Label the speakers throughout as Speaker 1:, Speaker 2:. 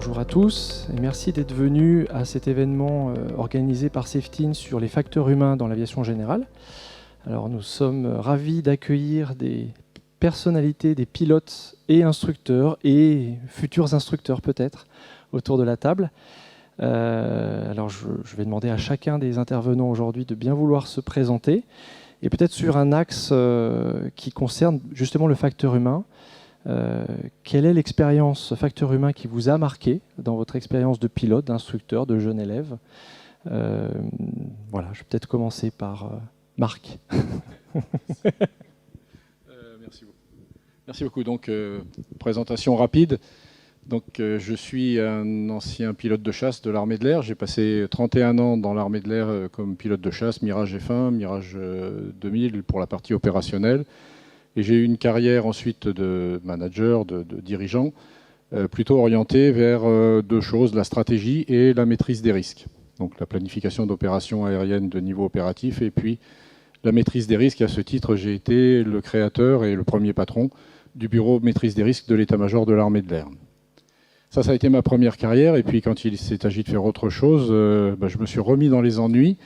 Speaker 1: Bonjour à tous et merci d'être venus à cet événement organisé par Safetyn sur les facteurs humains dans l'aviation générale. Alors nous sommes ravis d'accueillir des personnalités, des pilotes et instructeurs et futurs instructeurs peut-être autour de la table. Alors je vais demander à chacun des intervenants aujourd'hui de bien vouloir se présenter et peut-être sur un axe qui concerne justement le facteur humain. Quelle est l'expérience facteur humain qui vous a marqué dans votre expérience de pilote, d'instructeur, de jeune élève? Voilà, je vais peut-être commencer par Marc.
Speaker 2: Merci beaucoup. Merci beaucoup. Donc, présentation rapide. Donc, je suis un ancien pilote de chasse de l'armée de l'air. J'ai passé 31 ans dans l'armée de l'air comme pilote de chasse, Mirage F1, Mirage 2000 pour la partie opérationnelle. Et j'ai eu une carrière ensuite de manager, de dirigeant, plutôt orientée vers deux choses, la stratégie et la maîtrise des risques. Donc la planification d'opérations aériennes de niveau opératif et puis la maîtrise des risques. À ce titre, j'ai été le créateur et le premier patron du bureau maîtrise des risques de l'état-major de l'armée de l'air. Ça a été ma première carrière. Et puis quand il s'est agi de faire autre chose, je me suis remis dans les ennuis.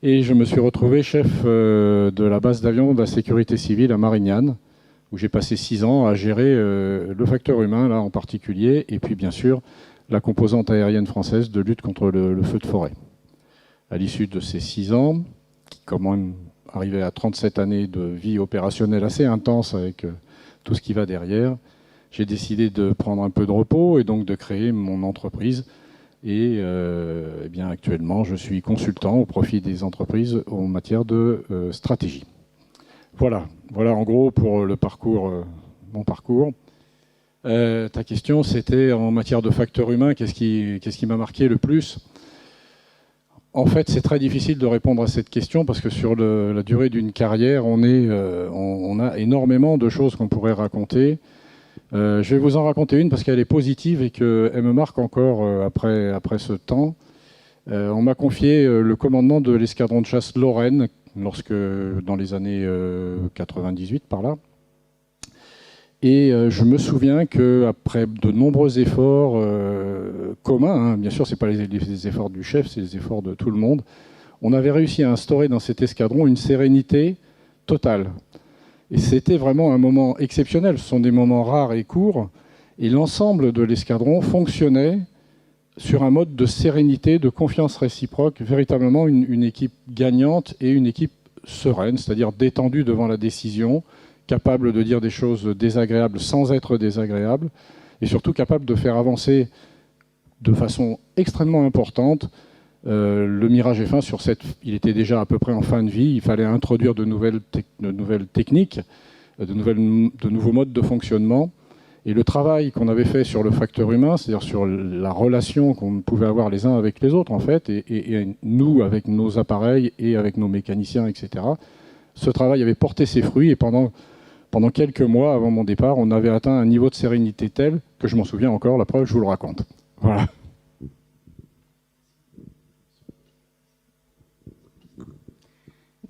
Speaker 2: Et je me suis retrouvé chef de la base d'avion de la sécurité civile à Marignane, où j'ai passé 6 ans à gérer le facteur humain, là en particulier, et puis bien sûr la composante aérienne française de lutte contre le feu de forêt. À l'issue de ces 6 ans, qui quand même arrivaient à 37 années de vie opérationnelle assez intense avec tout ce qui va derrière, j'ai décidé de prendre un peu de repos et donc de créer mon entreprise. Et eh bien, actuellement, je suis consultant au profit des entreprises en matière de stratégie. Voilà en gros pour le parcours, mon parcours. Ta question, c'était en matière de facteur humain, qu'est-ce qui m'a marqué le plus? En fait, c'est très difficile de répondre à cette question parce que sur la durée d'une carrière, on a énormément de choses qu'on pourrait raconter. Je vais vous en raconter une parce qu'elle est positive et qu'elle me marque encore après ce temps. On m'a confié le commandement de l'escadron de chasse Lorraine dans les années 98 par là. Et je me souviens qu'après de nombreux efforts communs, bien sûr, ce n'est pas les efforts du chef, c'est les efforts de tout le monde, on avait réussi à instaurer dans cet escadron une sérénité totale. Et c'était vraiment un moment exceptionnel. Ce sont des moments rares et courts. Et l'ensemble de l'escadron fonctionnait sur un mode de sérénité, de confiance réciproque, véritablement une équipe gagnante et une équipe sereine, c'est-à-dire détendue devant la décision, capable de dire des choses désagréables sans être désagréable, et surtout capable de faire avancer de façon extrêmement importante le Mirage F1 il était déjà à peu près en fin de vie, il fallait introduire de nouvelles techniques, de nouveaux modes de fonctionnement. Et le travail qu'on avait fait sur le facteur humain, c'est-à-dire sur la relation qu'on pouvait avoir les uns avec les autres, en fait, et nous avec nos appareils et avec nos mécaniciens, etc., ce travail avait porté ses fruits et pendant quelques mois avant mon départ, on avait atteint un niveau de sérénité tel que je m'en souviens encore, la preuve, je vous le raconte. Voilà.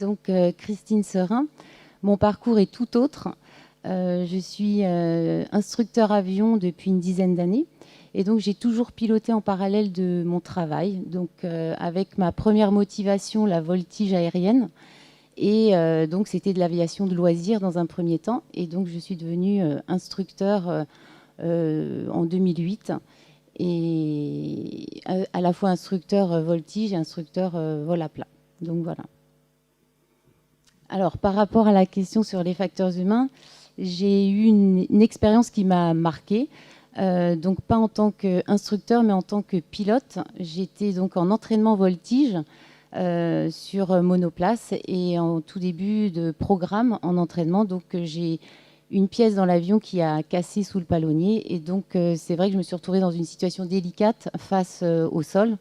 Speaker 3: Donc, Christine Serin. Mon parcours est tout autre. Je suis instructeur avion depuis une dizaine d'années. Et donc, j'ai toujours piloté en parallèle de mon travail. Donc, avec ma première motivation, la voltige aérienne. Et donc, c'était de l'aviation de loisirs dans un premier temps. Et donc, je suis devenue instructeur en 2008. Et à la fois instructeur voltige et instructeur vol à plat. Donc, voilà. Alors, par rapport à la question sur les facteurs humains, j'ai eu une expérience qui m'a marquée. Donc, pas en tant qu'instructeur, mais en tant que pilote. J'étais donc en entraînement voltige sur monoplace et en tout début de programme en entraînement. Donc, j'ai une pièce dans l'avion qui a cassé sous le palonnier. Et donc, c'est vrai que je me suis retrouvée dans une situation délicate face au sol,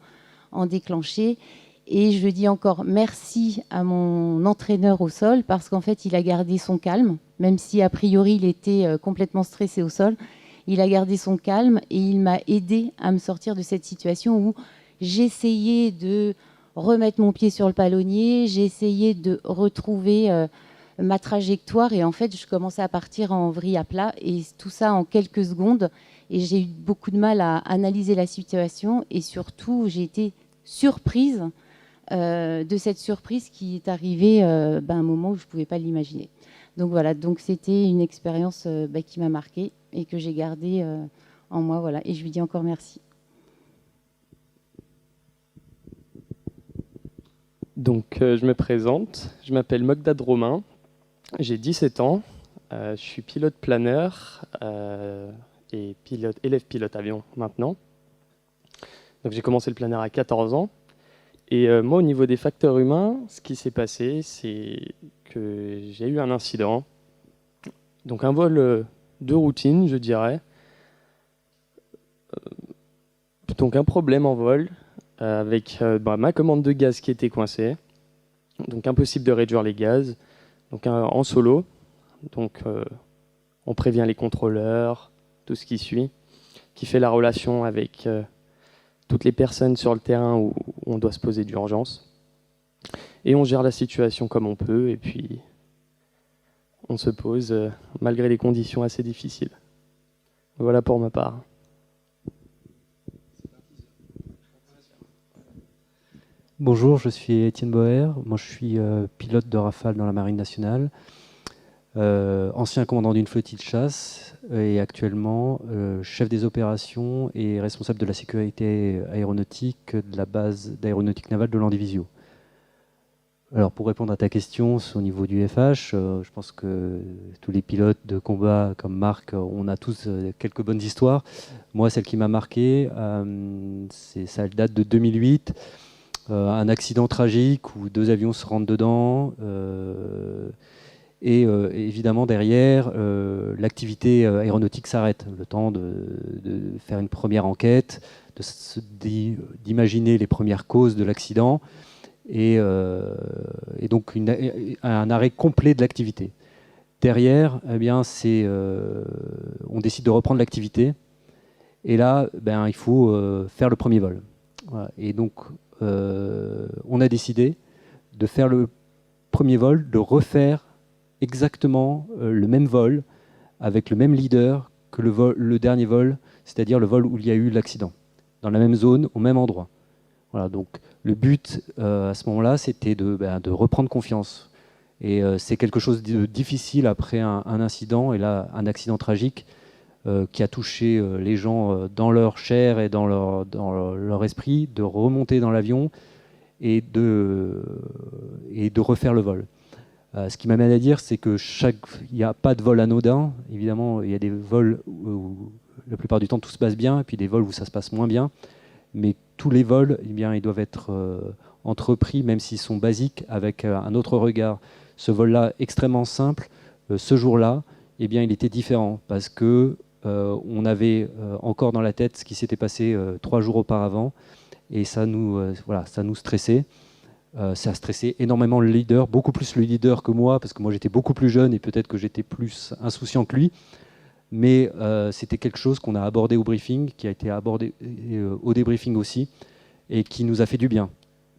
Speaker 3: en déclenché. Et je dis encore merci à mon entraîneur au sol parce qu'en fait, il a gardé son calme, même si a priori, il était complètement stressé au sol. Il a gardé son calme et il m'a aidé à me sortir de cette situation où j'essayais de remettre mon pied sur le palonnier, j'essayais de retrouver ma trajectoire et en fait, je commençais à partir en vrille à plat et tout ça en quelques secondes. Et j'ai eu beaucoup de mal à analyser la situation et surtout, j'ai été surprise de cette surprise qui est arrivée à un moment où je ne pouvais pas l'imaginer. Donc voilà, donc c'était une expérience qui m'a marquée et que j'ai gardée en moi. Voilà, et je lui dis encore merci.
Speaker 4: Donc je me présente, je m'appelle Mogdad Romain, j'ai 17 ans, je suis pilote planeur et élève pilote avion maintenant. Donc j'ai commencé le planeur à 14 ans. Et moi, au niveau des facteurs humains, ce qui s'est passé, c'est que j'ai eu un incident. Donc un vol de routine, je dirais. Donc un problème en vol avec ma commande de gaz qui était coincée. Donc impossible de réduire les gaz. Donc en solo. Donc on prévient les contrôleurs, tout ce qui suit, qui fait la relation avec toutes les personnes sur le terrain où on doit se poser d'urgence. Et on gère la situation comme on peut, et puis on se pose malgré les conditions assez difficiles. Voilà pour ma part.
Speaker 5: Bonjour, je suis Étienne Boer. Moi, je suis pilote de Rafale dans la Marine nationale, ancien commandant d'une flottille de chasse et actuellement chef des opérations et responsable de la sécurité aéronautique de la base d'aéronautique navale de Landivisiau. Alors, pour répondre à ta question au niveau du FH, je pense que tous les pilotes de combat comme Marc, on a tous quelques bonnes histoires. Moi, celle qui m'a marqué, ça date de 2008. Un accident tragique où 2 avions se rentrent dedans et évidemment derrière l'activité aéronautique s'arrête, le temps de faire une première enquête, d'imaginer les premières causes de l'accident et donc un arrêt complet de l'activité. Derrière, eh bien, on décide de reprendre l'activité et là il faut faire le premier vol. Voilà. Et donc on a décidé de faire le premier vol, de refaire exactement le même vol avec le même leader que le dernier vol, c'est-à-dire le vol où il y a eu l'accident, dans la même zone, au même endroit. Voilà, donc le but à ce moment-là, c'était de reprendre confiance. Et c'est quelque chose de difficile après un incident, et là un accident tragique qui a touché les gens dans leur chair et dans leur esprit, de remonter dans l'avion et de refaire le vol. Ce qui m'amène à dire, c'est que il n'y a pas de vol anodin. Évidemment, il y a des vols où la plupart du temps tout se passe bien, et puis des vols où ça se passe moins bien. Mais tous les vols, eh bien, ils doivent être entrepris, même s'ils sont basiques, avec un autre regard. Ce vol-là, extrêmement simple, ce jour-là, eh bien, il était différent parce que on avait encore dans la tête ce qui s'était passé 3 jours auparavant, et ça nous stressait. Ça a stressé énormément le leader, beaucoup plus le leader que moi, parce que moi j'étais beaucoup plus jeune et peut-être que j'étais plus insouciant que lui. Mais c'était quelque chose qu'on a abordé au briefing, qui a été abordé au débriefing aussi, et qui nous a fait du bien.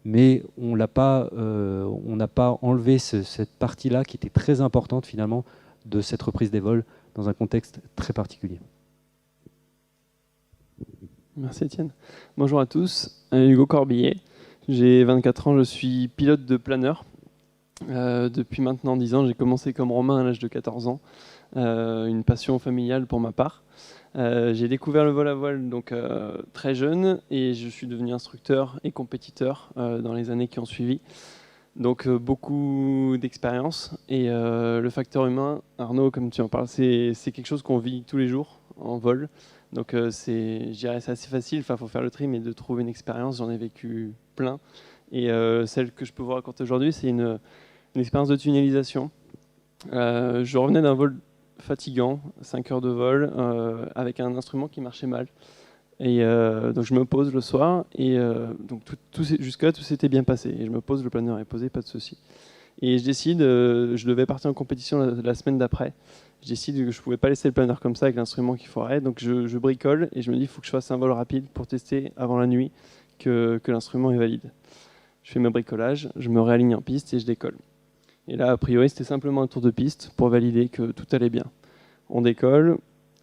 Speaker 5: Mais on n'a pas enlevé cette partie-là qui était très importante finalement de cette reprise des vols dans un contexte très particulier.
Speaker 6: Merci Étienne. Bonjour à tous, Hugo Corbillet. J'ai 24 ans, je suis pilote de planeur. Depuis maintenant 10 ans, j'ai commencé comme Romain à l'âge de 14 ans. Une passion familiale pour ma part. J'ai découvert le vol à voile donc, très jeune et je suis devenu instructeur et compétiteur dans les années qui ont suivi. Donc beaucoup d'expérience et le facteur humain, Arnaud, comme tu en parles, c'est quelque chose qu'on vit tous les jours en vol. Donc je dirais c'est assez facile, il faut faire le tri, mais de trouver une expérience, j'en ai vécu plein. Et celle que je peux vous raconter aujourd'hui, c'est une expérience de tunnelisation. Je revenais d'un vol fatigant, 5 heures de vol, avec un instrument qui marchait mal. Et donc je me pose le soir, et donc jusque-là tout s'était bien passé. Et je me pose, le planeur est posé, pas de souci. Et je décide, je devais partir en compétition la semaine d'après. Je décide que je ne pouvais pas laisser le planeur comme ça avec l'instrument qui foirait. Donc je bricole et je me dis il faut que je fasse un vol rapide pour tester avant la nuit que l'instrument est valide. Je fais mes bricolages, je me réaligne en piste et je décolle. Et là, a priori, c'était simplement un tour de piste pour valider que tout allait bien. On décolle,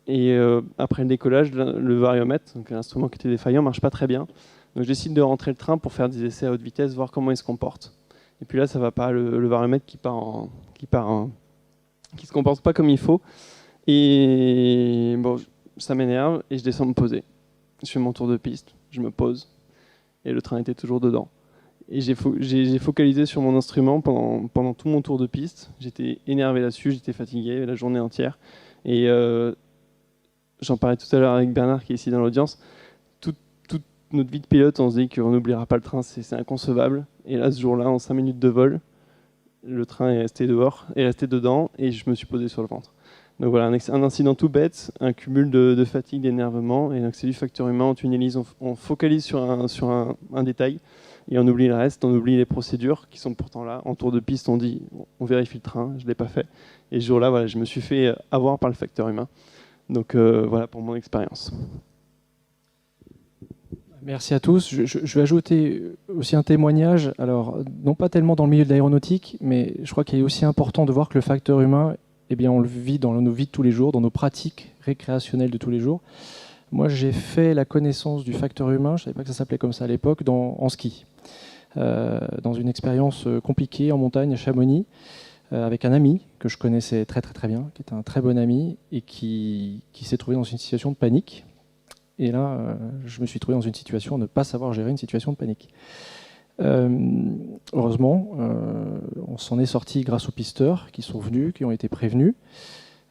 Speaker 6: Et après le décollage, le variomètre, donc l'instrument qui était défaillant, marche pas très bien. Donc je décide de rentrer le train pour faire des essais à haute vitesse, voir comment il se comporte. Et puis là, ça va pas, le variomètre qui se comporte pas comme il faut. Et bon, ça m'énerve et je descends me poser. Je fais mon tour de piste, je me pose et le train était toujours dedans. Et j'ai focalisé sur mon instrument pendant tout mon tour de piste. J'étais énervé là-dessus, j'étais fatigué la journée entière. Et j'en parlais tout à l'heure avec Bernard qui est ici dans l'audience. Toute notre vie de pilote, on se dit qu'on n'oubliera pas le train, c'est inconcevable. Et là, ce jour-là, en 5 minutes de vol, le train est resté dehors, est resté dedans et je me suis posé sur le ventre. Donc voilà, un incident tout bête, un cumul de fatigue, d'énervement. Et donc c'est du facteur humain, on tunnelise, on focalise sur un détail et on oublie le reste, on oublie les procédures qui sont pourtant là. En tour de piste, on dit, on vérifie le train, je ne l'ai pas fait. Et ce jour-là, voilà, je me suis fait avoir par le facteur humain. Donc voilà pour mon expérience.
Speaker 1: Merci à tous. Je vais ajouter aussi un témoignage. Alors, non pas tellement dans le milieu de l'aéronautique, mais je crois qu'il est aussi important de voir que le facteur humain, eh bien, on le vit dans nos vies de tous les jours, dans nos pratiques récréationnelles de tous les jours. Moi, j'ai fait la connaissance du facteur humain, je ne savais pas que ça s'appelait comme ça à l'époque, en ski. Dans une expérience compliquée en montagne à Chamonix, avec un ami que je connaissais très très très bien, qui était un très bon ami, et qui s'est trouvé dans une situation de panique. Et là, je me suis trouvé dans une situation de ne pas savoir gérer une situation de panique. Heureusement, on s'en est sorti grâce aux pisteurs qui sont venus, qui ont été prévenus.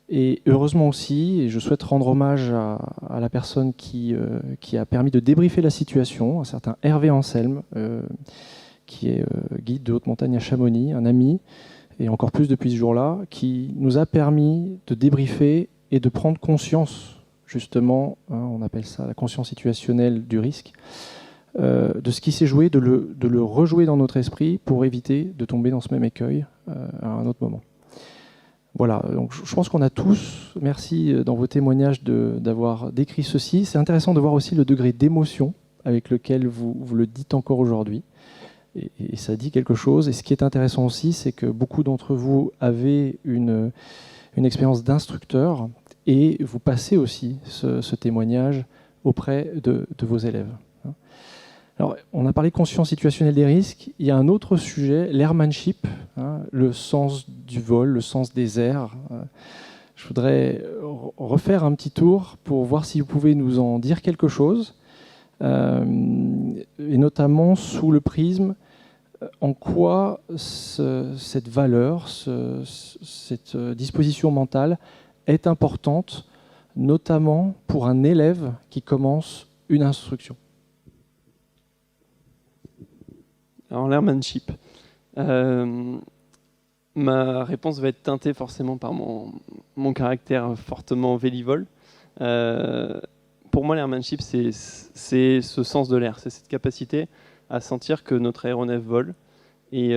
Speaker 1: Et heureusement aussi, et je souhaite rendre hommage à la personne qui a permis de débriefer la situation, un certain Hervé Anselme, qui est guide de haute montagne à Chamonix, un ami, et encore plus depuis ce jour-là, qui nous a permis de débriefer et de prendre conscience, justement, on appelle ça la conscience situationnelle du risque, de ce qui s'est joué, de le rejouer dans notre esprit pour éviter de tomber dans ce même écueil à un autre moment. Voilà, donc je pense qu'on a tous, merci dans vos témoignages d'avoir décrit ceci. C'est intéressant de voir aussi le degré d'émotion avec lequel vous le dites encore aujourd'hui. Et ça dit quelque chose. Et ce qui est intéressant aussi, c'est que beaucoup d'entre vous avez une expérience d'instructeur et vous passez aussi ce témoignage auprès de vos élèves. Alors, on a parlé de conscience situationnelle des risques. Il y a un autre sujet, l'airmanship, le sens du vol, le sens des airs. Je voudrais refaire un petit tour pour voir si vous pouvez nous en dire quelque chose, et notamment sous le prisme en quoi cette valeur, cette disposition mentale est importante, notamment pour un élève qui commence une instruction.
Speaker 6: Alors l'airmanship, ma réponse va être teintée forcément par mon caractère fortement vélivole. Pour moi, l'airmanship, c'est ce sens de l'air, c'est cette capacité à sentir que notre aéronef vole, et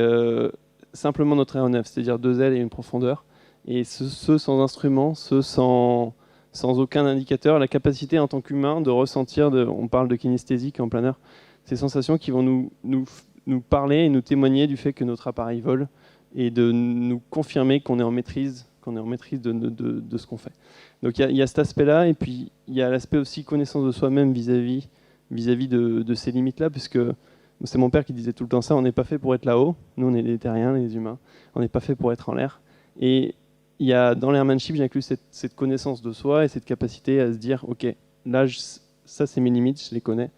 Speaker 6: simplement notre aéronef, c'est-à-dire 2 ailes et une profondeur, et ce sans instrument, ce sans aucun indicateur, la capacité en tant qu'humain de ressentir, on parle de kinesthésie en planeur, ces sensations qui vont nous parler et nous témoigner du fait que notre appareil vole et de nous confirmer qu'on est en maîtrise, de ce qu'on fait. Donc il y a cet aspect-là, et puis il y a l'aspect aussi connaissance de soi-même vis-à-vis de ces limites-là, puisque c'est mon père qui disait tout le temps ça, on n'est pas fait pour être là-haut, nous on est des terriens, les humains, on n'est pas fait pour être en l'air. Et il y a, dans l'airmanship, j'inclus cette connaissance de soi et cette capacité à se dire, ok, là, ça c'est mes limites, je les connais.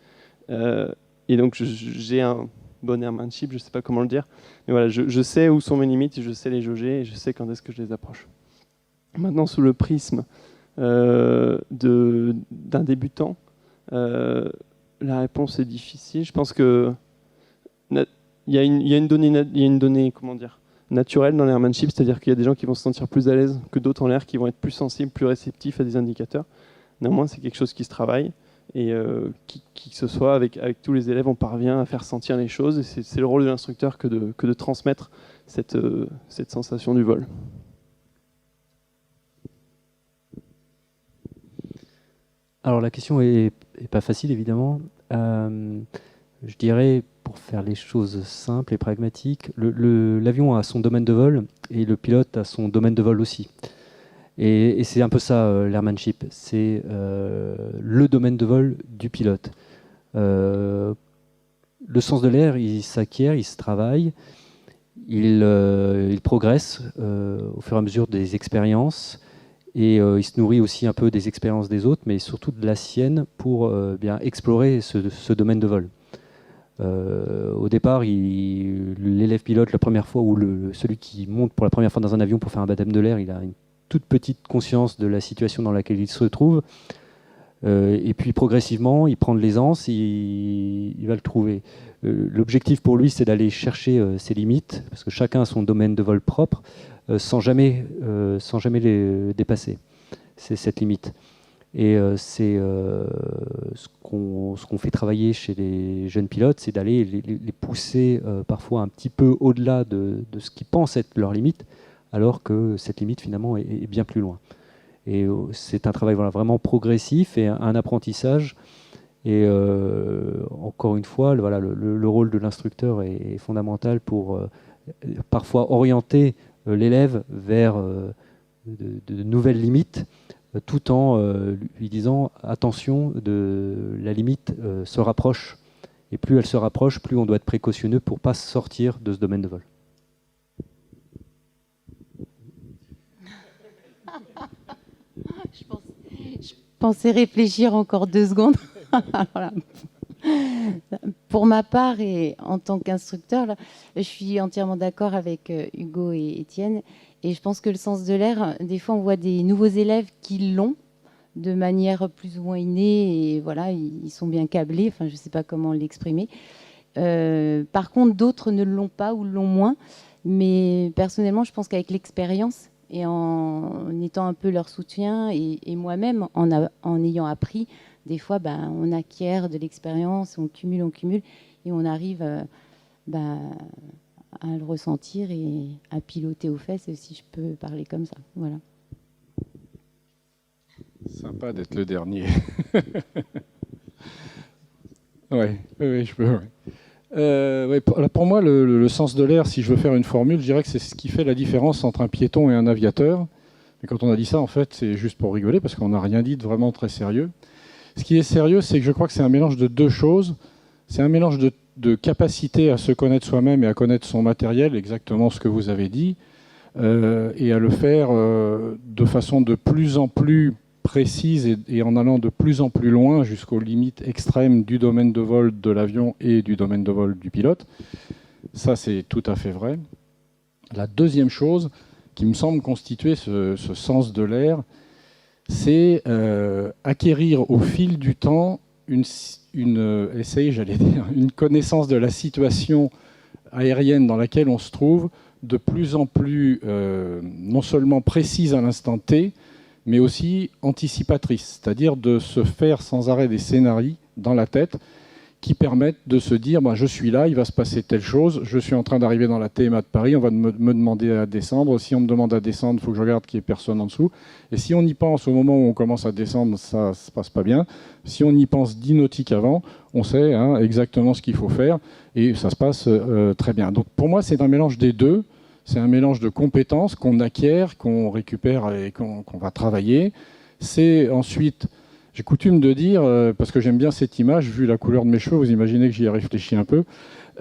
Speaker 6: Et donc j'ai un bon airmanship, je ne sais pas comment le dire, mais voilà, je sais où sont mes limites, je sais les jauger et je sais quand est-ce que je les approche. Maintenant, sous le prisme d'un débutant, la réponse est difficile. Je pense que il y a une donnée comment dire, naturelle dans l'airmanship, c'est-à-dire qu'il y a des gens qui vont se sentir plus à l'aise que d'autres en l'air, qui vont être plus sensibles, plus réceptifs à des indicateurs. Néanmoins, c'est quelque chose qui se travaille. Et qui que ce soit, avec tous les élèves, on parvient à faire sentir les choses. Et c'est le rôle de l'instructeur que de transmettre cette sensation du vol.
Speaker 5: Alors la question est pas facile, évidemment. Je dirais, pour faire les choses simples et pragmatiques, l'avion a son domaine de vol et le pilote a son domaine de vol aussi. Et c'est un peu ça, l'airmanship. C'est le domaine de vol du pilote. Le sens de l'air, il s'acquiert, il se travaille, il progresse au fur et à mesure des expériences, et il se nourrit aussi un peu des expériences des autres, mais surtout de la sienne pour bien explorer ce domaine de vol. Au départ, l'élève pilote, la première fois, ou celui qui monte pour la première fois dans un avion pour faire un baptême de l'air, il a une toute petite conscience de la situation dans laquelle il se trouve. Et puis progressivement, il prend de l'aisance, il va le trouver. L'objectif pour lui, c'est d'aller chercher ses limites, parce que chacun a son domaine de vol propre, sans jamais les dépasser. C'est cette limite. Et c'est ce qu'on fait travailler chez les jeunes pilotes, c'est d'aller les pousser parfois un petit peu au-delà de ce qu'ils pensent être leur limite, alors que cette limite finalement est bien plus loin. Et c'est un travail vraiment progressif et un apprentissage. Et encore une fois, le rôle de l'instructeur est fondamental pour parfois orienter l'élève vers de nouvelles limites, tout en lui disant attention, la limite se rapproche. Et plus elle se rapproche, plus on doit être précautionneux pour ne pas sortir de ce domaine de vol.
Speaker 3: Je pensais réfléchir encore 2 secondes. Voilà. Pour ma part et en tant qu'instructeur, je suis entièrement d'accord avec Hugo et Étienne. Et je pense que le sens de l'air, des fois, on voit des nouveaux élèves qui l'ont de manière plus ou moins innée. Et voilà, ils sont bien câblés. Enfin, je ne sais pas comment l'exprimer. Par contre, d'autres ne l'ont pas ou l'ont moins. Mais personnellement, je pense qu'avec l'expérience et en étant un peu leur soutien et moi-même, en ayant appris, des fois, on acquiert de l'expérience, on cumule, et on arrive à le ressentir et à piloter aux fesses, si je peux parler comme ça. Voilà.
Speaker 2: Sympa d'être le dernier. Oui, je peux. Ouais. Pour moi, le sens de l'air, si je veux faire une formule, je dirais que c'est ce qui fait la différence entre un piéton et un aviateur. Mais quand on a dit ça, en fait, c'est juste pour rigoler, parce qu'on n'a rien dit de vraiment très sérieux. Ce qui est sérieux, c'est que je crois que c'est un mélange de 2 choses. C'est un mélange de capacité à se connaître soi-même et à connaître son matériel, exactement ce que vous avez dit, et à le faire de façon de plus en plus précise et en allant de plus en plus loin jusqu'aux limites extrêmes du domaine de vol de l'avion et du domaine de vol du pilote. Ça, c'est tout à fait vrai. La deuxième chose qui me semble constituer ce sens de l'air, c'est acquérir au fil du temps une connaissance de la situation aérienne dans laquelle on se trouve, de plus en plus non seulement précise à l'instant T, mais aussi anticipatrice, c'est-à-dire de se faire sans arrêt des scénarios dans la tête qui permettent de se dire je suis là, il va se passer telle chose, je suis en train d'arriver dans la TMA de Paris, on va me demander à descendre. Si on me demande à descendre, il faut que je regarde qu'il n'y ait personne en dessous. Et si on y pense au moment où on commence à descendre, ça ne se passe pas bien. Si on y pense 10 nautiques avant, on sait exactement ce qu'il faut faire et ça se passe très bien. Donc pour moi, c'est un mélange des deux. C'est un mélange de compétences qu'on acquiert, qu'on récupère et qu'on va travailler. C'est ensuite... J'ai coutume de dire, parce que j'aime bien cette image, vu la couleur de mes cheveux, vous imaginez que j'y ai réfléchi un peu,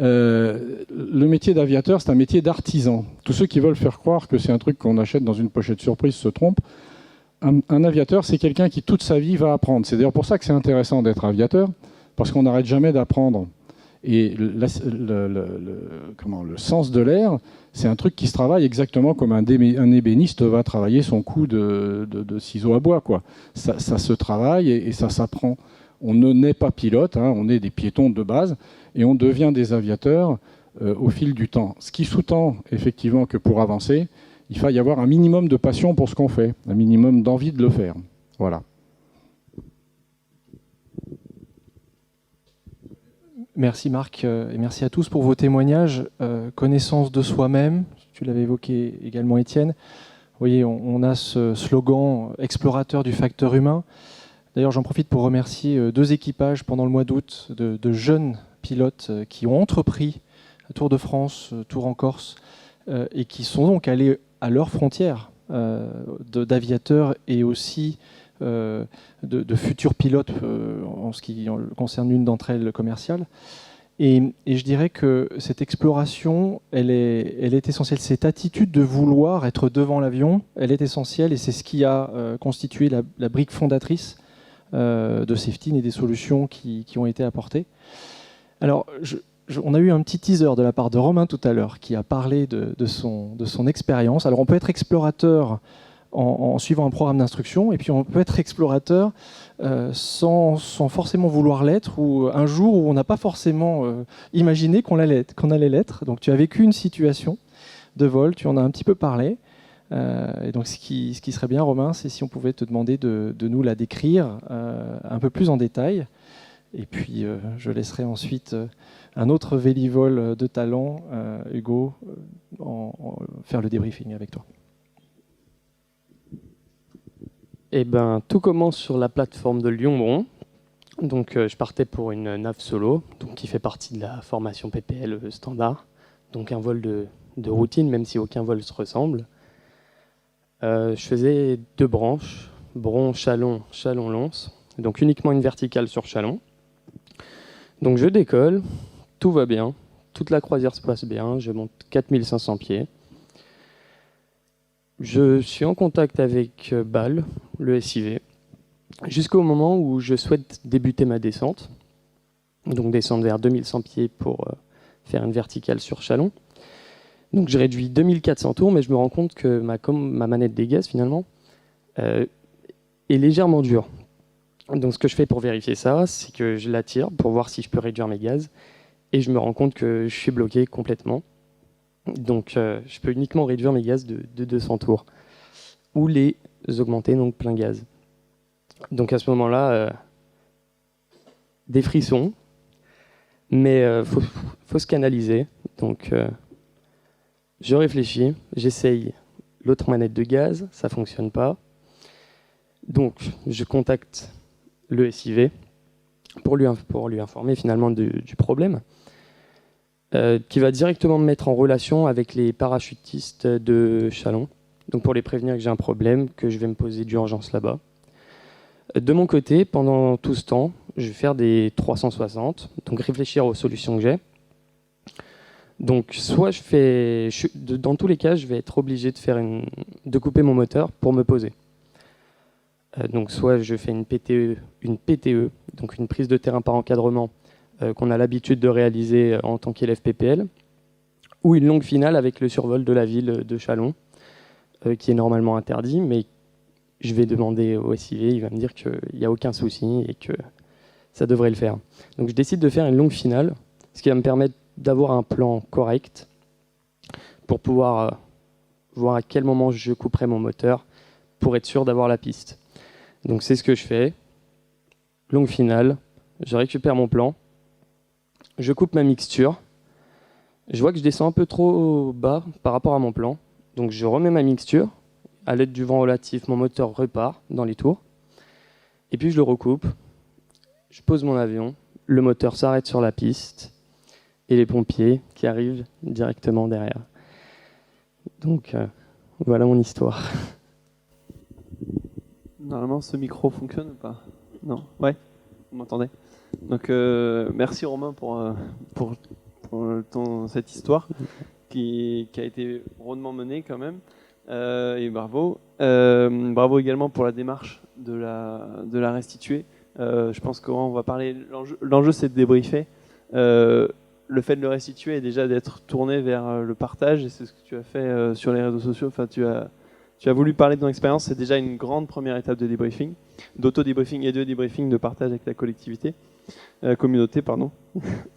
Speaker 2: le métier d'aviateur, c'est un métier d'artisan. Tous ceux qui veulent faire croire que c'est un truc qu'on achète dans une pochette surprise se trompent. Un aviateur, c'est quelqu'un qui toute sa vie va apprendre. C'est d'ailleurs pour ça que c'est intéressant d'être aviateur, parce qu'on n'arrête jamais d'apprendre. Et le sens de l'air, c'est un truc qui se travaille exactement comme un ébéniste va travailler son coup de ciseaux à bois, quoi. Ça se travaille et ça s'apprend. On ne naît pas pilote, on est des piétons de base, et on devient des aviateurs au fil du temps. Ce qui sous-tend effectivement que pour avancer, il faut y avoir un minimum de passion pour ce qu'on fait, un minimum d'envie de le faire. Voilà.
Speaker 1: Merci Marc et merci à tous pour vos témoignages. Connaissance de soi-même, tu l'avais évoqué également Étienne. Vous voyez, on a ce slogan explorateur du facteur humain. D'ailleurs, j'en profite pour remercier 2 équipages pendant le mois d'août de jeunes pilotes qui ont entrepris Tour de France, Tour en Corse et qui sont donc allés à leurs frontières d'aviateurs et aussi de futurs pilotes en ce qui concerne une d'entre elles commerciale. Et je dirais que cette exploration, elle est essentielle. Cette attitude de vouloir être devant l'avion, elle est essentielle et c'est ce qui a constitué la brique fondatrice de Safetyn et des solutions qui ont été apportées. Alors, on a eu un petit teaser de la part de Romain tout à l'heure qui a parlé de son expérience. Alors, on peut être explorateur en suivant un programme d'instruction et puis on peut être explorateur sans forcément vouloir l'être ou un jour où on n'a pas forcément imaginé qu'on allait l'être. Donc, tu as vécu une situation de vol, tu en as un petit peu parlé. Et donc, ce qui serait bien, Romain, c'est si on pouvait te demander de nous la décrire un peu plus en détail. Et puis, je laisserai ensuite un autre vélivol de talent, Hugo, faire le débriefing avec toi.
Speaker 4: Eh ben, tout commence sur la plateforme de Lyon-Bron. Donc, je partais pour une nav solo, donc qui fait partie de la formation PPL standard. Donc, un vol de routine, même si aucun vol se ressemble. Je faisais 2 branches, Bron-Chalon, Chalon-Lons. Donc, uniquement une verticale sur Chalon. Donc, je décolle, tout va bien. Toute la croisière se passe bien. Je monte 4500 pieds. Je suis en contact avec BAL, le SIV, jusqu'au moment où je souhaite débuter ma descente. Donc descendre vers 2100 pieds pour faire une verticale sur Chalon. Donc je réduis 2400 tours, mais je me rends compte que ma manette des gaz, finalement, est légèrement dure. Donc ce que je fais pour vérifier ça, c'est que je la tire pour voir si je peux réduire mes gaz. Et je me rends compte que je suis bloqué complètement. Donc je peux uniquement réduire mes gaz de 200 tours ou les augmenter, donc plein gaz. Donc à ce moment-là, des frissons, mais faut se canaliser. Donc je réfléchis, j'essaye l'autre manette de gaz, ça ne fonctionne pas. Donc je contacte le SIV pour lui informer finalement du problème. Qui va directement me mettre en relation avec les parachutistes de Chalon, donc pour les prévenir que j'ai un problème, que je vais me poser d'urgence là-bas. De mon côté, pendant tout ce temps, je vais faire des 360, donc réfléchir aux solutions que j'ai. Donc soit dans tous les cas, je vais être obligé de couper mon moteur pour me poser. Donc soit je fais une PTE, donc une prise de terrain par encadrement, qu'on a l'habitude de réaliser en tant qu'élève PPL, ou une longue finale avec le survol de la ville de Chalon, qui est normalement interdit, mais je vais demander au SIV, il va me dire qu'il n'y a aucun souci et que ça devrait le faire. Donc je décide de faire une longue finale, ce qui va me permettre d'avoir un plan correct pour pouvoir voir à quel moment je couperai mon moteur pour être sûr d'avoir la piste. Donc c'est ce que je fais, longue finale, je récupère mon plan, je coupe ma mixture, je vois que je descends un peu trop bas par rapport à mon plan, donc je remets ma mixture, à l'aide du vent relatif, mon moteur repart dans les tours, et puis je le recoupe, je pose mon avion, le moteur s'arrête sur la piste, et les pompiers qui arrivent directement derrière. Donc voilà mon histoire.
Speaker 6: Normalement, ce micro fonctionne ou pas? Non? Ouais? Vous m'entendez? Donc merci Romain pour cette histoire qui a été rondement menée quand même, et bravo. Bravo également pour la démarche de la restituer. Je pense qu'on va parler, l'enjeu c'est de débriefer. Le fait de le restituer est déjà d'être tourné vers le partage, et c'est ce que tu as fait sur les réseaux sociaux. Enfin, tu as voulu parler de ton expérience, c'est déjà une grande première étape de débriefing, d'auto-débriefing et de débriefing, de partage avec la collectivité. Communauté, pardon.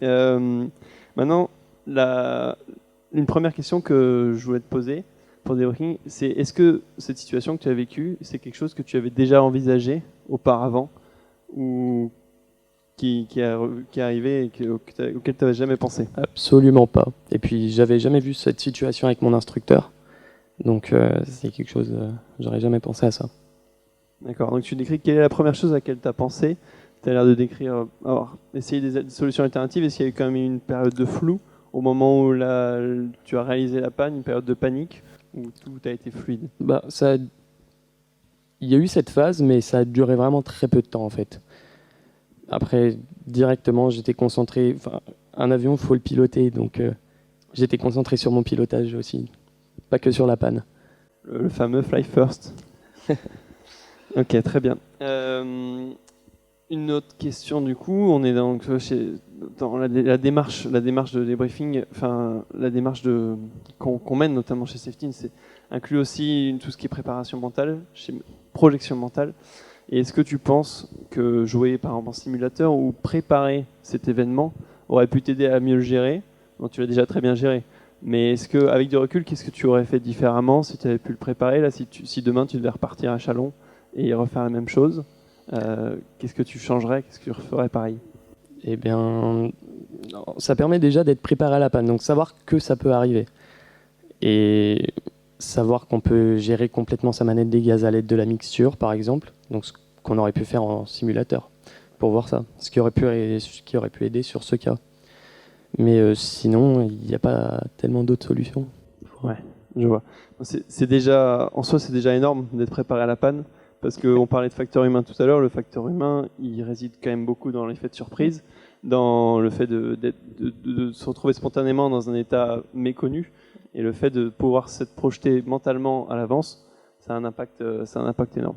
Speaker 6: Maintenant, une première question que je voulais te poser pour débriefing, c'est est-ce que cette situation que tu as vécue, c'est quelque chose que tu avais déjà envisagé auparavant ou qui est arrivé et auquel tu n'avais jamais pensé?
Speaker 4: Absolument pas. Et puis, j'avais jamais vu cette situation avec mon instructeur. Donc, c'est quelque chose, j'aurais jamais pensé à ça.
Speaker 6: D'accord. Donc, tu décris quelle est la première chose à laquelle tu as pensé? Tu as l'air de décrire, essayer des solutions alternatives. Est-ce qu'il y a eu quand même une période de flou au moment où tu as réalisé la panne, une période de panique, Ou tout a été fluide?
Speaker 4: Bah, il y a eu cette phase, mais ça a duré vraiment très peu de temps en fait. Après, directement, j'étais concentré. Enfin, un avion, il faut le piloter, donc j'étais concentré sur mon pilotage aussi, pas que sur la panne.
Speaker 6: Le fameux fly first. Ok, très bien. Une autre question du coup, on est dans la démarche de débriefing, enfin la démarche qu'on mène notamment chez Safety, c'est inclut aussi tout ce qui est préparation mentale, projection mentale. Et est-ce que tu penses que jouer par exemple en simulateur ou préparer cet événement aurait pu t'aider à mieux le gérer? Bon, tu l'as déjà très bien géré, mais est-ce que avec du recul, qu'est-ce que tu aurais fait différemment si tu avais pu le préparer là, si demain tu devais repartir à Chalon et refaire la même chose? Qu'est-ce que tu changerais? Qu'est-ce que tu referais pareil?
Speaker 4: Eh bien, ça permet déjà d'être préparé à la panne, donc savoir que ça peut arriver. Et savoir qu'on peut gérer complètement sa manette des gaz à l'aide de la mixture, par exemple, donc ce qu'on aurait pu faire en simulateur, pour voir ça, ce qui aurait pu aider sur ce cas. Mais sinon, il n'y a pas tellement d'autres solutions.
Speaker 6: Ouais, je vois. C'est déjà, en soi, c'est déjà énorme d'être préparé à la panne. Parce qu'on parlait de facteur humain tout à l'heure, le facteur humain, il réside quand même beaucoup dans l'effet de surprise, dans le fait de se retrouver spontanément dans un état méconnu, et le fait de pouvoir s'être projeté mentalement à l'avance, ça a un impact énorme.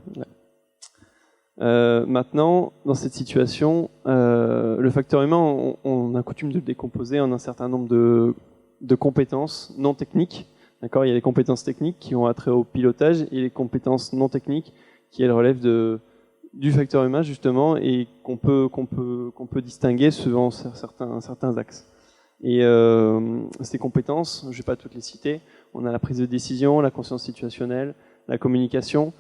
Speaker 6: Maintenant, dans cette situation, le facteur humain, on a coutume de le décomposer en un certain nombre de compétences non techniques. D'accord, il y a les compétences techniques qui ont attrait au pilotage et les compétences non techniques qui elles relèvent du facteur humain justement et qu'on peut distinguer suivant certains axes. Et ces compétences, je ne vais pas toutes les citer, on a la prise de décision, la conscience situationnelle, la communication.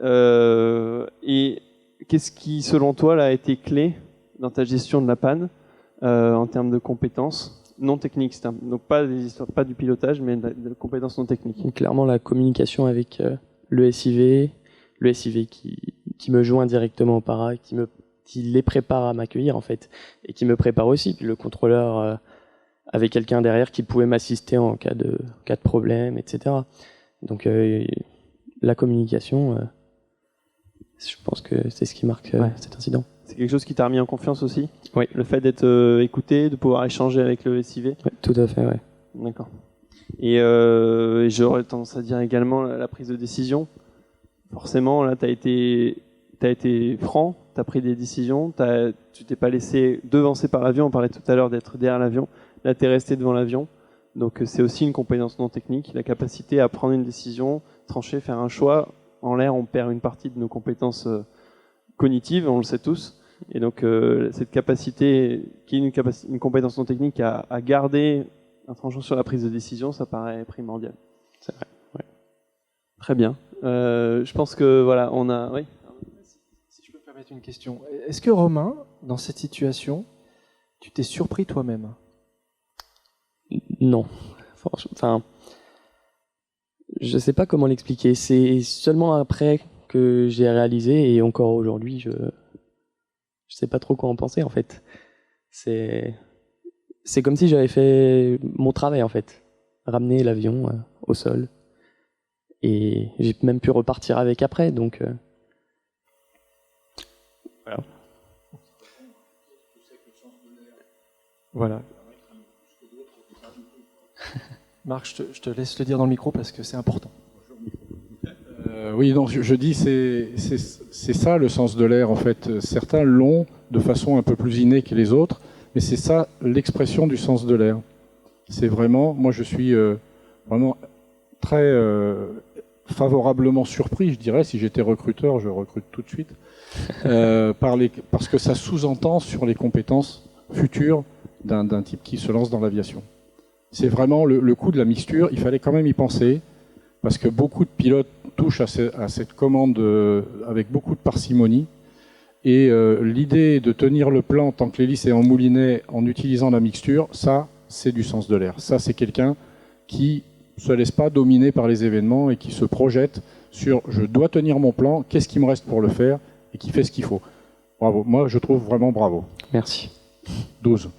Speaker 6: Et qu'est-ce qui, selon toi, là, a été clé dans ta gestion de la panne en termes de compétences non techniques, donc pas du pilotage, mais de compétences non techniques?
Speaker 4: Donc, clairement, la communication avec le SIV qui me joint directement au para, qui les prépare à m'accueillir en fait, et qui me prépare aussi. Puis le contrôleur avec quelqu'un derrière qui pouvait m'assister en cas de problème, etc. Donc la communication, je pense que c'est ce qui marque cet incident.
Speaker 6: C'est quelque chose qui t'a remis en confiance aussi?
Speaker 4: Oui.
Speaker 6: Le fait d'être écouté, de pouvoir échanger avec le SIV?
Speaker 4: Oui, tout à fait, ouais.
Speaker 6: D'accord. Et j'aurais tendance à dire également la prise de décision. Forcément, là, tu as été franc, tu as pris des décisions, tu t'es pas laissé devancer par l'avion. On parlait tout à l'heure d'être derrière l'avion. Là, tu es resté devant l'avion. Donc, c'est aussi une compétence non technique, la capacité à prendre une décision, trancher, faire un choix. En l'air, on perd une partie de nos compétences cognitives, on le sait tous. Et donc, cette capacité, qui est une compétence non technique, à garder un tranchant sur la prise de décision, ça paraît primordial.
Speaker 4: C'est vrai. Ouais.
Speaker 6: Très bien. Je pense que voilà, on a. Oui.
Speaker 1: Si je peux me permettre une question, est-ce que Romain, dans cette situation, tu t'es surpris toi-même?
Speaker 4: Non. Enfin, je sais pas comment l'expliquer. C'est seulement après que j'ai réalisé, et encore aujourd'hui, je sais pas trop quoi en penser en fait. C'est comme si j'avais fait mon travail en fait, ramener l'avion au sol. Et j'ai même pu repartir avec après, donc voilà.
Speaker 1: Voilà. Marc, je te laisse le dire dans le micro parce que c'est important.
Speaker 2: Oui, donc je dis c'est ça le sens de l'air en fait. Certains l'ont de façon un peu plus innée que les autres, mais c'est ça l'expression du sens de l'air. C'est vraiment, moi je suis vraiment très favorablement surpris, je dirais, si j'étais recruteur, je recrute tout de suite, parce que ça sous-entend sur les compétences futures d'un type qui se lance dans l'aviation. C'est vraiment le coup de la mixture, il fallait quand même y penser, parce que beaucoup de pilotes touchent à cette commande avec beaucoup de parcimonie, et l'idée de tenir le plan tant que l'hélice est en moulinet en utilisant la mixture, ça, c'est du sens de l'air. Ça, c'est quelqu'un qui se laisse pas dominer par les événements et qui se projette sur je dois tenir mon plan, qu'est-ce qui me reste pour le faire, et qui fait ce qu'il faut. Bravo. Moi, je trouve vraiment bravo.
Speaker 4: Merci.
Speaker 2: 12.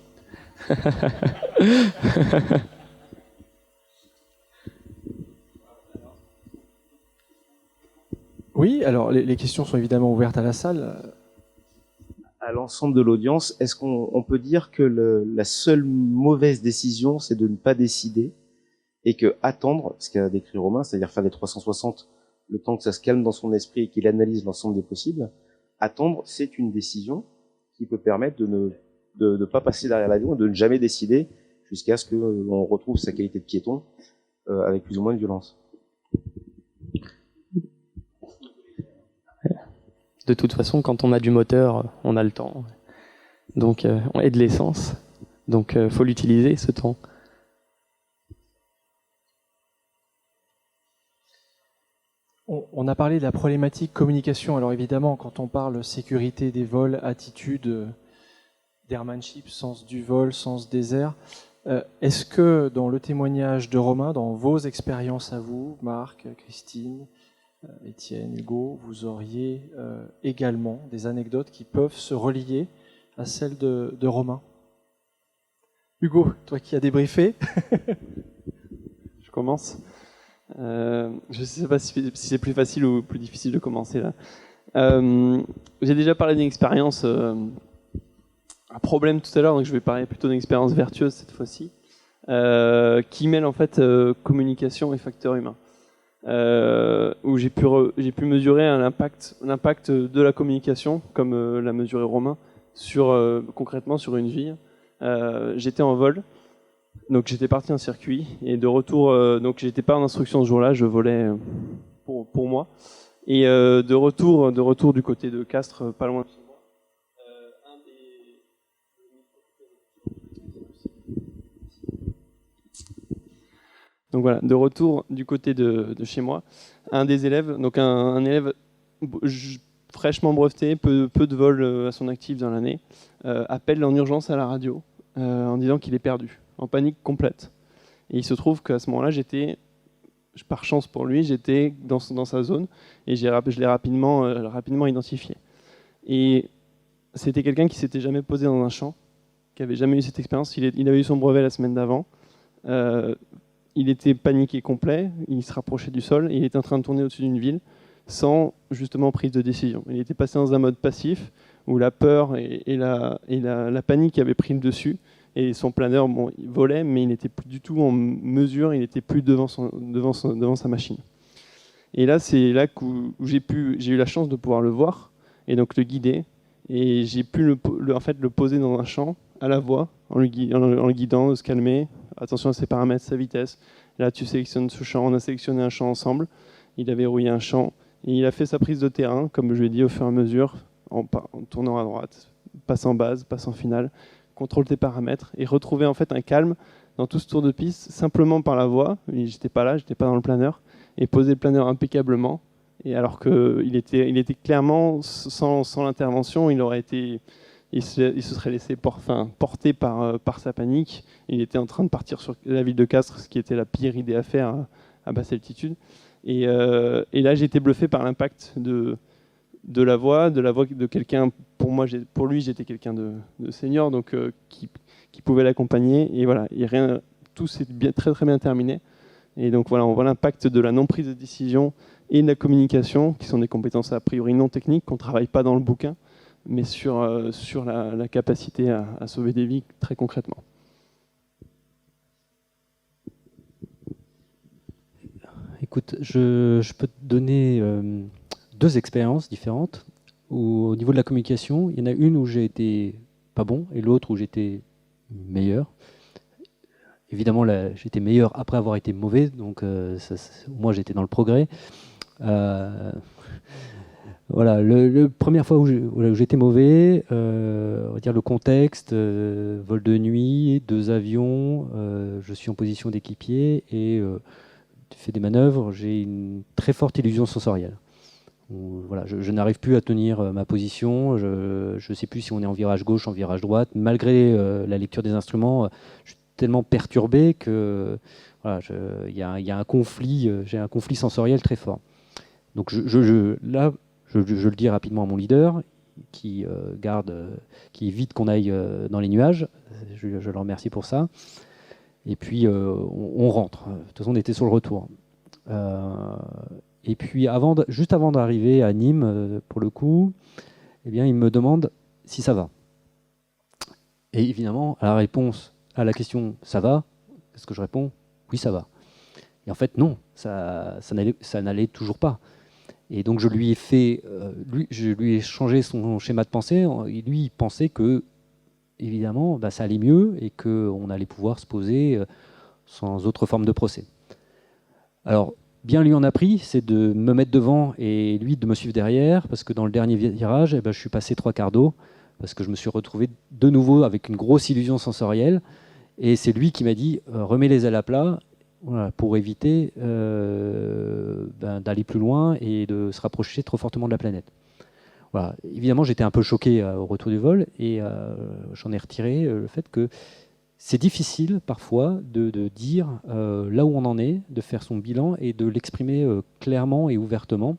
Speaker 1: Oui, alors les questions sont évidemment ouvertes à la salle.
Speaker 7: À l'ensemble de l'audience, est-ce qu'on peut dire que la seule mauvaise décision, c'est de ne pas décider, et que attendre, ce qu'a décrit Romain, c'est-à-dire faire les 360, le temps que ça se calme dans son esprit et qu'il analyse l'ensemble des possibles, attendre, c'est une décision qui peut permettre de ne pas passer derrière l'avion et de ne jamais décider jusqu'à ce qu'on retrouve sa qualité de piéton avec plus ou moins de violence.
Speaker 4: De toute façon, quand on a du moteur, on a le temps. Donc, et de l'essence. Donc, faut l'utiliser, ce temps.
Speaker 1: On a parlé de la problématique communication. Alors évidemment, quand on parle sécurité des vols, attitude, d'airmanship, sens du vol, sens des airs, est-ce que dans le témoignage de Romain, dans vos expériences à vous, Marc, Christine, Étienne, Hugo, vous auriez également des anecdotes qui peuvent se relier à celles de Romain? Hugo, toi qui as débriefé.
Speaker 6: Je commence. Je ne sais pas si c'est plus facile ou plus difficile de commencer là. J'ai déjà parlé d'une expérience, un problème tout à l'heure, donc je vais parler plutôt d'une expérience vertueuse cette fois-ci, qui mêle en fait communication et facteur humain. Où j'ai pu mesurer l'impact de la communication, comme l'a mesuré Romain, concrètement sur une vie. J'étais en vol, donc j'étais parti en circuit, et de retour, donc j'étais pas en instruction ce jour-là, je volais pour moi. Et de retour du côté de Castres, pas loin de chez moi, donc voilà, de retour du côté de chez moi, un des élèves, donc un élève fraîchement breveté, peu de vols à son actif dans l'année, appelle en urgence à la radio en disant qu'il est perdu, en panique complète. Et il se trouve qu'à ce moment-là, par chance pour lui, j'étais dans sa zone et je l'ai rapidement identifié. Et c'était quelqu'un qui s'était jamais posé dans un champ, qui avait jamais eu cette expérience. Il avait eu son brevet la semaine d'avant. Il était paniqué complet, il se rapprochait du sol et il était en train de tourner au-dessus d'une ville sans justement prise de décision. Il était passé dans un mode passif où la peur et la panique avaient pris le dessus, et son planeur, bon, il volait, mais il n'était plus du tout en mesure, il n'était plus devant sa machine. Et là, c'est là où j'ai eu la chance de pouvoir le voir et donc le guider, et j'ai pu le poser dans un champ à la voix en le guidant, de se calmer. Attention à ses paramètres, sa vitesse. Là, tu sélectionnes ce champ. On a sélectionné un champ ensemble. Il a verrouillé un champ. Et il a fait sa prise de terrain, comme je l'ai dit, au fur et à mesure, en tournant à droite, passant base, passant finale. Contrôle tes paramètres et retrouver en fait un calme dans tout ce tour de piste, simplement par la voix. J'étais pas là, j'étais pas dans le planeur. Et poser le planeur impeccablement. Et alors qu'il était clairement, sans l'intervention, il se serait laissé porter par sa panique. Il était en train de partir sur la ville de Castres, ce qui était la pire idée à faire à basse altitude. Et là, j'ai été bluffé par l'impact de la voix de quelqu'un. Pour lui, j'étais quelqu'un de senior, donc qui pouvait l'accompagner. Et voilà, tout s'est très très bien terminé. Et donc voilà, on voit l'impact de la non prise de décision et de la communication, qui sont des compétences a priori non techniques, qu'on ne travaille pas dans le bouquin, mais sur la capacité à sauver des vies très concrètement.
Speaker 5: Écoute, je peux te donner deux expériences différentes. Au niveau de la communication, il y en a une où j'ai été pas bon et l'autre où j'étais meilleur. Évidemment, là, j'étais meilleur après avoir été mauvais, donc moi j'étais dans le progrès. Voilà, la première fois où j'étais mauvais, on va dire le contexte, vol de nuit, 2 avions, je suis en position d'équipier et fais des manœuvres, j'ai une très forte illusion sensorielle. Voilà, je n'arrive plus à tenir ma position, je ne sais plus si on est en virage gauche, en virage droite. Malgré la lecture des instruments, je suis tellement perturbé que voilà, y a un conflit, j'ai un conflit sensoriel très fort. Donc là, je le dis rapidement à mon leader, qui évite qu'on aille dans les nuages. Je le remercie pour ça. Et puis, on rentre. De toute façon, on était sur le retour. Et puis juste avant d'arriver à Nîmes, pour le coup, eh bien, il me demande si ça va. Et évidemment, à la réponse à la question « ça va ?» qu'est-ce que je réponds ? « Oui, ça va ». Et en fait, non, ça n'allait toujours pas. Et donc, je lui ai changé son schéma de pensée. Et lui, il pensait que, évidemment, bah, ça allait mieux et qu'on allait pouvoir se poser sans autre forme de procès. Alors, bien lui en a pris, c'est de me mettre devant et lui de me suivre derrière, parce que dans le dernier virage, eh ben, je suis passé 3/4 d'eau, parce que je me suis retrouvé de nouveau avec une grosse illusion sensorielle. Et c'est lui qui m'a dit remets les ailes à plat, voilà, pour éviter d'aller plus loin et de se rapprocher trop fortement de la planète. Voilà. Évidemment, j'étais un peu choqué au retour du vol et j'en ai retiré le fait que c'est difficile parfois de dire là où on en est, de faire son bilan et de l'exprimer clairement et ouvertement.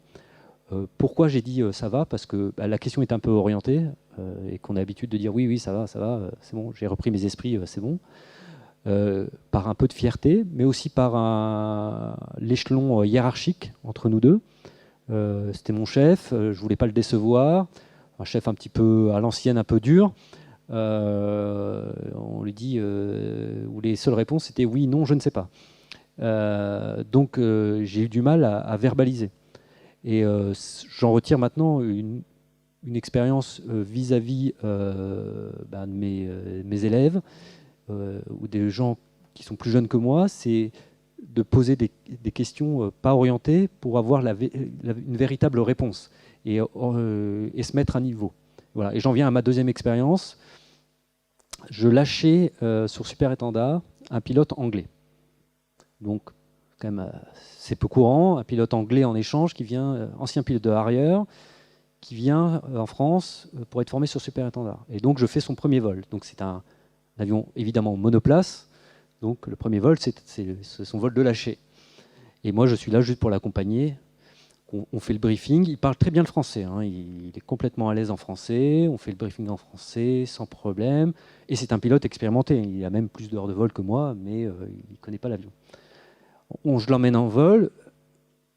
Speaker 5: Pourquoi j'ai dit ça va ? Parce que la question est un peu orientée et qu'on a l'habitude de dire oui, ça va, c'est bon, j'ai repris mes esprits, c'est bon. Par un peu de fierté, mais aussi par l'échelon hiérarchique entre nous deux. C'était mon chef, je voulais pas le décevoir, un chef un petit peu à l'ancienne, un peu dur. On lui dit, où les seules réponses c'était oui, non, je ne sais pas. Donc j'ai eu du mal à verbaliser. Et j'en retire maintenant une expérience vis-à-vis de mes élèves ou des gens qui sont plus jeunes que moi, c'est de poser des questions pas orientées pour avoir une véritable réponse et se mettre à niveau. Voilà. Et j'en viens à ma deuxième expérience. Je lâchais sur Super Étendard un pilote anglais. Donc, quand même, c'est peu courant, un pilote anglais en échange qui vient, ancien pilote de Harrier, qui vient en France pour être formé sur Super Étendard. Et donc, je fais son premier vol. Donc, c'est un avion évidemment monoplace. Donc, le premier vol, c'est son vol de lâcher. Et moi, je suis là juste pour l'accompagner. On fait le briefing. Il parle très bien le français. Hein. Il est complètement à l'aise en français. On fait le briefing en français sans problème. Et c'est un pilote expérimenté. Il a même plus d'heures de vol que moi, mais il ne connaît pas l'avion. Je l'emmène en vol.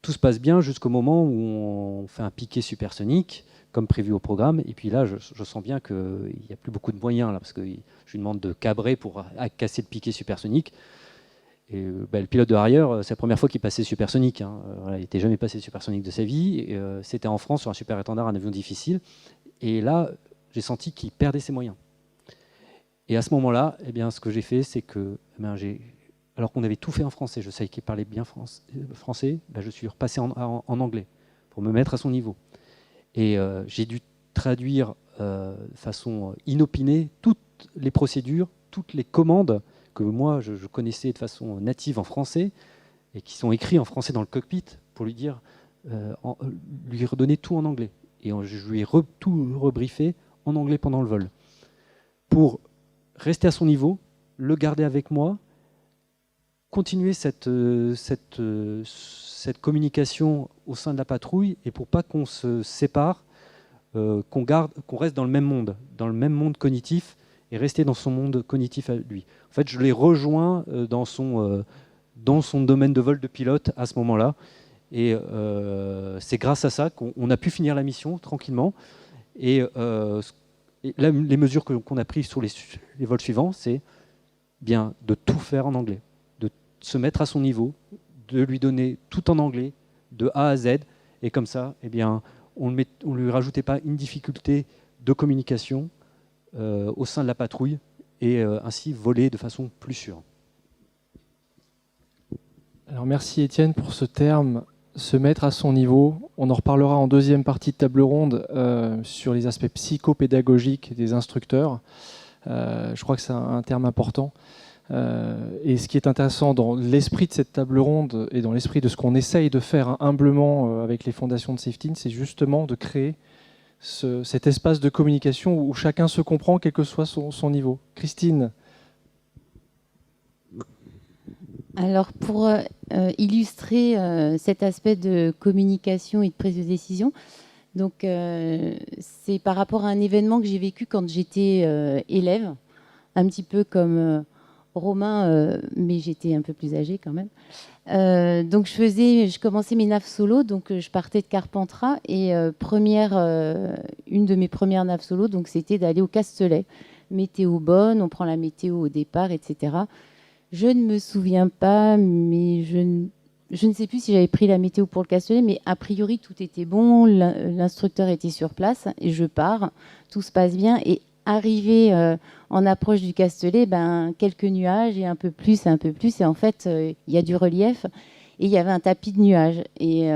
Speaker 5: Tout se passe bien jusqu'au moment où on fait un piqué supersonique, comme prévu au programme. Et puis là, je sens bien qu'il n'y a plus beaucoup de moyens, là, parce que je lui demande de cabrer pour casser le piqué supersonique. Et le pilote de Harrier, c'est la première fois qu'il passait supersonique. Hein. Voilà, il n'était jamais passé supersonique de sa vie. C'était en France sur un Super Étendard, un avion difficile. Et là, j'ai senti qu'il perdait ses moyens. Et à ce moment-là, eh bien, ce que j'ai fait, c'est que, alors qu'on avait tout fait en français, je savais qu'il parlait bien français, je suis repassé en anglais pour me mettre à son niveau. Et j'ai dû traduire de façon inopinée toutes les procédures, toutes les commandes que moi je connaissais de façon native en français et qui sont écrites en français dans le cockpit pour lui dire, lui redonner tout en anglais. Et je lui ai tout rebriefé en anglais pendant le vol pour rester à son niveau, le garder avec moi, continuer cette communication au sein de la patrouille et pour pas qu'on se sépare, qu'on reste dans le même monde cognitif et rester dans son monde cognitif à lui. En fait, je l'ai rejoint dans son domaine de vol de pilote à ce moment-là. Et c'est grâce à ça qu'on a pu finir la mission tranquillement. Et là, les mesures qu'on a prises sur les vols suivants, c'est bien de tout faire en anglais, de se mettre à son niveau, de lui donner tout en anglais, de A à Z. Et comme ça, eh bien, on ne lui rajoutait pas une difficulté de communication au sein de la patrouille et ainsi voler de façon plus sûre.
Speaker 1: Alors merci Étienne pour ce terme, se mettre à son niveau. On en reparlera en deuxième partie de table ronde sur les aspects psychopédagogiques des instructeurs. Je crois que c'est un terme important. Et ce qui est intéressant dans l'esprit de cette table ronde et dans l'esprit de ce qu'on essaye de faire humblement avec les fondations de Safetyn, c'est justement de créer cet espace de communication où chacun se comprend, quel que soit son niveau. Christine.
Speaker 3: Alors pour illustrer cet aspect de communication et de prise de décision, donc c'est par rapport à un événement que j'ai vécu quand j'étais élève, un petit peu comme Romain, mais j'étais un peu plus âgée quand même. Donc je commençais mes naves solo, donc je partais de Carpentras et une de mes premières naves solo, donc c'était d'aller au Castelet. Météo bonne, on prend la météo au départ, etc. Je ne me souviens pas, mais je ne sais plus si j'avais pris la météo pour le Castelet, mais a priori tout était bon, l'instructeur était sur place et je pars, tout se passe bien et arrivé en approche du Castelet, quelques nuages et un peu plus, et en fait il y a du relief et il y avait un tapis de nuages et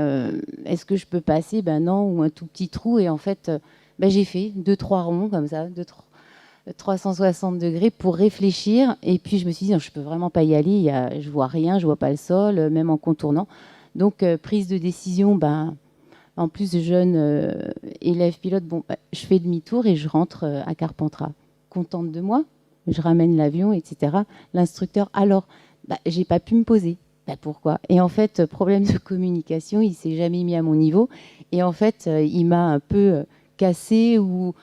Speaker 3: est-ce que je peux passer? Non, ou un tout petit trou et en fait j'ai fait 2-3 ronds comme ça, 360 degrés pour réfléchir et puis je me suis dit non, je peux vraiment pas y aller, je vois rien, je vois pas le sol, même en contournant. Donc prise de décision, en plus jeune élève pilote, je fais demi-tour et je rentre à Carpentras, contente de moi, je ramène l'avion, etc. L'instructeur, alors, j'ai pas pu me poser. Pourquoi? Et en fait, problème de communication, il s'est jamais mis à mon niveau et en fait, il m'a un peu cassé ou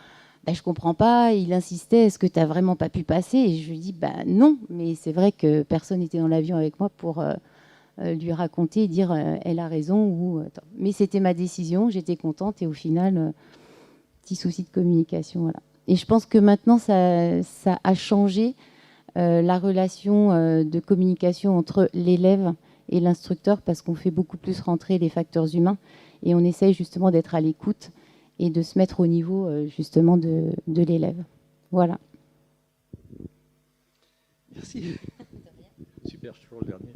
Speaker 3: je comprends pas, il insistait, est-ce que tu n'as vraiment pas pu passer? Et je lui dis, non, mais c'est vrai que personne n'était dans l'avion avec moi pour lui raconter et dire, elle a raison. Mais c'était ma décision, j'étais contente et au final, petit souci de communication. Voilà. Et je pense que maintenant, ça a changé la relation de communication entre l'élève et l'instructeur parce qu'on fait beaucoup plus rentrer les facteurs humains et on essaye justement d'être à l'écoute et de se mettre au niveau justement de l'élève. Voilà.
Speaker 2: Merci. Super, je suis toujours le dernier.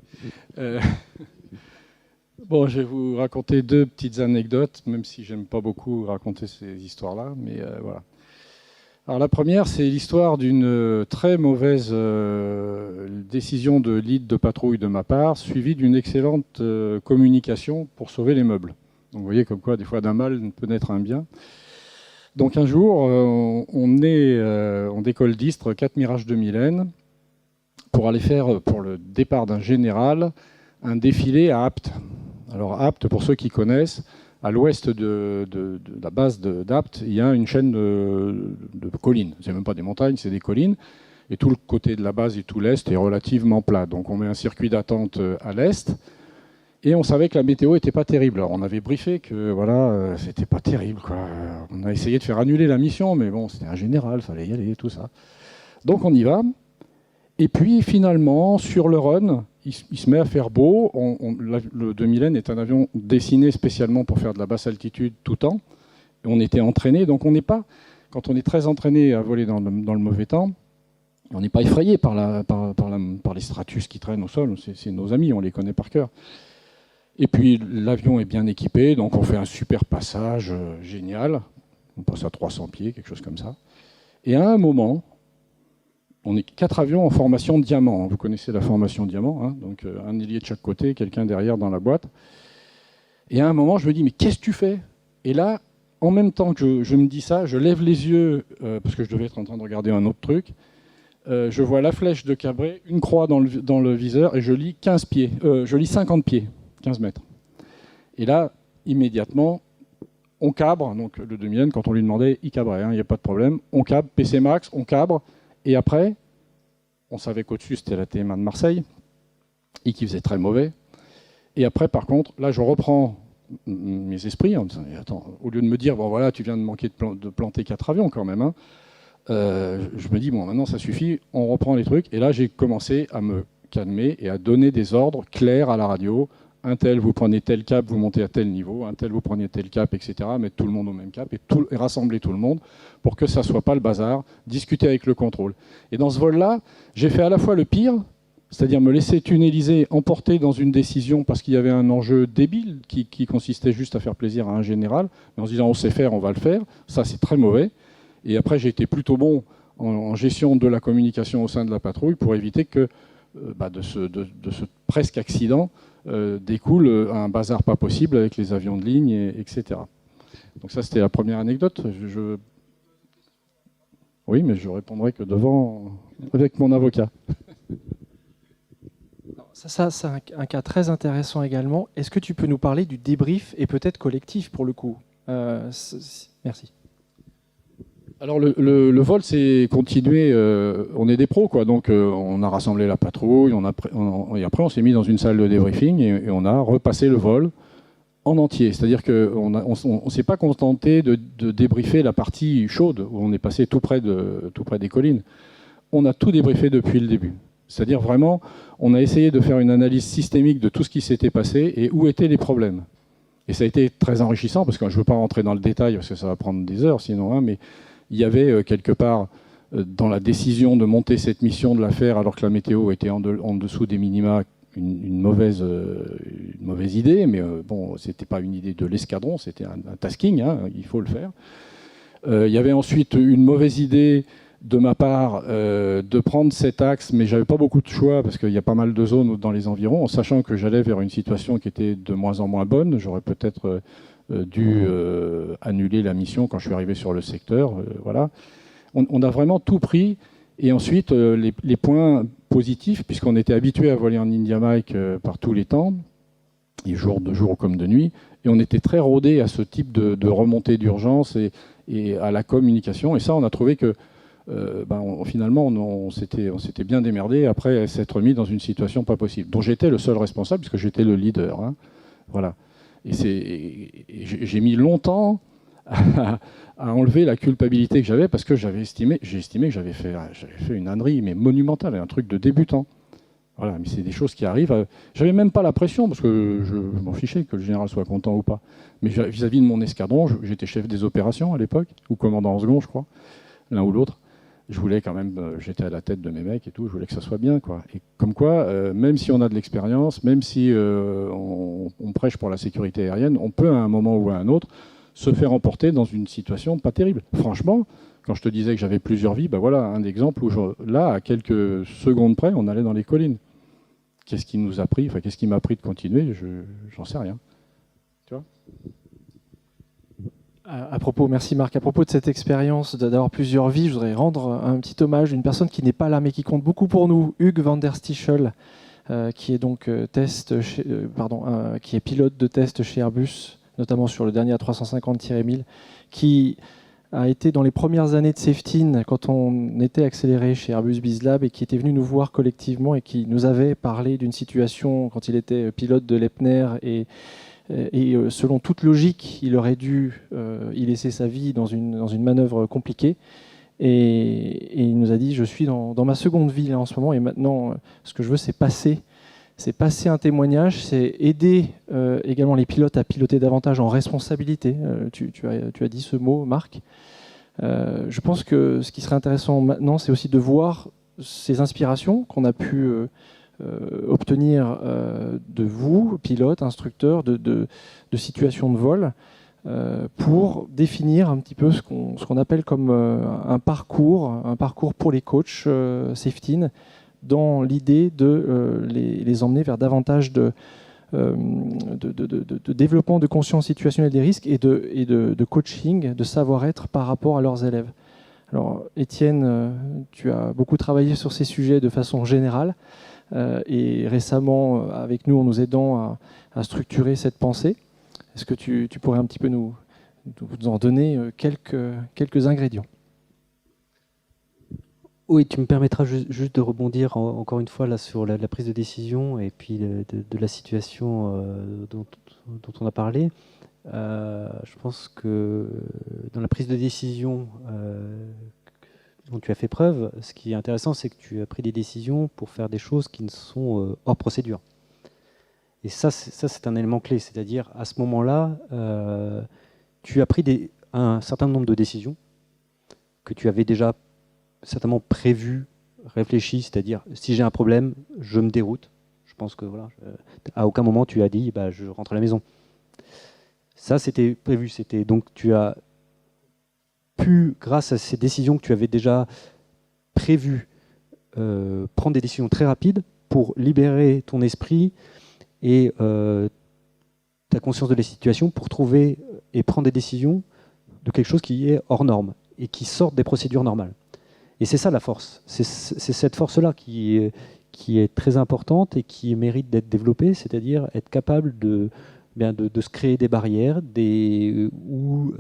Speaker 2: Bon, je vais vous raconter 2 petites anecdotes, même si j'aime pas beaucoup raconter ces histoires-là, mais voilà. Alors la première, c'est l'histoire d'une très mauvaise décision de lead de patrouille de ma part, suivie d'une excellente communication pour sauver les meubles. Donc vous voyez comme quoi, des fois, d'un mal peut naître un bien. Donc un jour, on décolle d'Istres, 4 Mirage de Mylène, pour aller faire, pour le départ d'un général, un défilé à Apt. Alors Apt, pour ceux qui connaissent, à l'ouest de la base d'Apt, il y a une chaîne de collines. Ce n'est même pas des montagnes, c'est des collines. Et tout le côté de la base et tout l'est est relativement plat. Donc on met un circuit d'attente à l'est. Et on savait que la météo n'était pas terrible. Alors on avait briefé que voilà, c'était pas terrible, quoi. On a essayé de faire annuler la mission, mais bon, c'était un général, fallait y aller, tout ça. Donc on y va. Et puis finalement, sur le run, il se met à faire beau. Le de Mylène est un avion dessiné spécialement pour faire de la basse altitude tout temps. Et on était entraîné, donc on n'est pas, quand on est très entraîné à voler dans le mauvais temps, on n'est pas effrayé par les stratus qui traînent au sol. C'est nos amis, on les connaît par cœur. Et puis l'avion est bien équipé, donc on fait un super passage génial. On passe à 300 pieds, quelque chose comme ça. Et à un moment, on est 4 avions en formation diamant. Vous connaissez la formation diamant, hein, donc un ailier de chaque côté, quelqu'un derrière dans la boîte. Et à un moment, je me dis, mais qu'est-ce que tu fais? Et là, en même temps que je me dis ça, je lève les yeux, parce que je devais être en train de regarder un autre truc. Je vois la flèche de Cabré, une croix dans le viseur, et je lis 15 pieds. Je lis 50 pieds. 15 mètres. Et là, immédiatement, on cabre, donc le de Mylène, quand on lui demandait, il cabrait, il n'y a pas de problème. On cabre, PC Max, on cabre, et après, on savait qu'au-dessus, c'était la TMA de Marseille, et qui faisait très mauvais. Et après, par contre, là, je reprends mes esprits, en disant, attends, au lieu de me dire, bon voilà, tu viens de manquer de planter 4 avions quand même, je me dis, bon, maintenant, ça suffit, on reprend les trucs. Et là, j'ai commencé à me calmer et à donner des ordres clairs à la radio. Un tel, vous prenez tel cap, vous montez à tel niveau, un tel, vous prenez tel cap, etc. Mettre tout le monde au même cap et rassembler tout le monde pour que ça ne soit pas le bazar, discuter avec le contrôle. Et dans ce vol-là, j'ai fait à la fois le pire, c'est-à-dire me laisser tunneliser, emporter dans une décision parce qu'il y avait un enjeu débile qui consistait juste à faire plaisir à un général, en se disant on sait faire, on va le faire. Ça, c'est très mauvais. Et après, j'ai été plutôt bon en gestion de la communication au sein de la patrouille pour éviter que de ce presque accident découle un bazar pas possible avec les avions de ligne, etc. Donc ça, c'était la première anecdote. Oui, mais je répondrai que devant, avec mon avocat.
Speaker 1: Ça c'est un cas très intéressant également. Est-ce que tu peux nous parler du débrief et peut-être collectif pour le coup? Merci.
Speaker 2: Alors le vol c'est continué, on est des pros quoi, donc on a rassemblé la patrouille, et après on s'est mis dans une salle de débriefing et on a repassé le vol en entier. C'est-à-dire qu'on ne s'est pas contenté de débriefer la partie chaude où on est passé tout près des collines. On a tout débriefé depuis le début. C'est-à-dire vraiment, on a essayé de faire une analyse systémique de tout ce qui s'était passé et où étaient les problèmes. Et ça a été très enrichissant parce que je ne veux pas rentrer dans le détail parce que ça va prendre des heures sinon, hein, mais il y avait quelque part dans la décision de monter cette mission, de la faire alors que la météo était en dessous des minima, une mauvaise idée, mais bon, c'était pas une idée de l'escadron, c'était un tasking, hein, il faut le faire. Il y avait ensuite une mauvaise idée de ma part de prendre cet axe, mais j'avais pas beaucoup de choix parce qu'il y a pas mal de zones dans les environs, en sachant que j'allais vers une situation qui était de moins en moins bonne. J'aurais peut-être dû annuler la mission quand je suis arrivé sur le secteur. Voilà. On a vraiment tout pris. Et ensuite, les points positifs, puisqu'on était habitué à voler en India Mike par tous les temps, et de jour comme de nuit, et on était très rodé à ce type de remontée d'urgence et à la communication. Et ça, on a trouvé que finalement, on s'était bien démerdé après s'être mis dans une situation pas possible, dont j'étais le seul responsable, puisque j'étais le leader. Hein. Voilà. Et j'ai mis longtemps à enlever la culpabilité que j'avais, parce que j'ai estimé que j'avais fait une ânerie, mais monumentale, un truc de débutant. Voilà, mais c'est des choses qui arrivent. J'avais même pas la pression, parce que je m'en fichais que le général soit content ou pas. Mais vis-à-vis de mon escadron, j'étais chef des opérations à l'époque, ou commandant en second, je crois, l'un ou l'autre. Je voulais quand même, j'étais à la tête de mes mecs et tout, je voulais que ça soit bien, quoi. Et comme quoi, même si on a de l'expérience, même si on prêche pour la sécurité aérienne, on peut à un moment ou à un autre se faire emporter dans une situation pas terrible. Franchement, quand je te disais que j'avais plusieurs vies, ben voilà un exemple où là, à quelques secondes près, on allait dans les collines. Qu'est-ce qui nous a pris, enfin qu'est-ce qui m'a pris de continuer, j'en sais rien. Tu vois ?
Speaker 1: À propos, merci Marc, à propos de cette expérience d'avoir plusieurs vies, je voudrais rendre un petit hommage à une personne qui n'est pas là mais qui compte beaucoup pour nous, Hugues van der Stichel, qui est donc qui est pilote de test chez Airbus, notamment sur le dernier A350-1000, qui a été dans les premières années de Safetyn quand on était accéléré chez Airbus BizLab et qui était venu nous voir collectivement et qui nous avait parlé d'une situation quand il était pilote de Leppner et selon toute logique, il aurait dû y laisser sa vie dans une manœuvre compliquée. Et il nous a dit, je suis dans ma seconde vie là, en ce moment, et maintenant, ce que je veux, c'est passer un témoignage, c'est aider également les pilotes à piloter davantage en responsabilité. Tu as dit ce mot, Marc. Je pense que ce qui serait intéressant maintenant, c'est aussi de voir ces inspirations qu'on a pu obtenir de vous, pilotes, instructeurs, de situations de vol, pour définir un petit peu ce qu'on appelle comme un parcours pour les coachs Safetyn, dans l'idée de les emmener vers davantage de développement de conscience situationnelle des risques et de coaching, de savoir-être par rapport à leurs élèves. Alors, Étienne, tu as beaucoup travaillé sur ces sujets de façon générale. Et récemment, avec nous, en nous aidant à structurer cette pensée. Est-ce que tu pourrais un petit peu nous en donner quelques ingrédients ?
Speaker 5: Oui, tu me permettras juste de rebondir encore une fois là, sur la prise de décision et puis de la situation dont on a parlé. Je pense que dans la prise de décision dont tu as fait preuve, ce qui est intéressant, c'est que tu as pris des décisions pour faire des choses qui ne sont hors procédure. Et ça, c'est un élément clé. C'est-à-dire, à ce moment-là, tu as pris un certain nombre de décisions que tu avais déjà certainement prévues, réfléchies. C'est-à-dire, si j'ai un problème, je me déroute. Je pense que voilà, à aucun moment tu as dit, je rentre à la maison. Ça, c'était prévu. Donc, tu as pu, grâce à ces décisions que tu avais déjà prévues, prendre des décisions très rapides pour libérer ton esprit et ta conscience de la situation pour trouver et prendre des décisions de quelque chose qui est hors norme et qui sort des procédures normales. Et c'est ça la force. C'est cette force-là qui est très importante et qui mérite d'être développée, c'est-à-dire être capable de se créer des barrières ou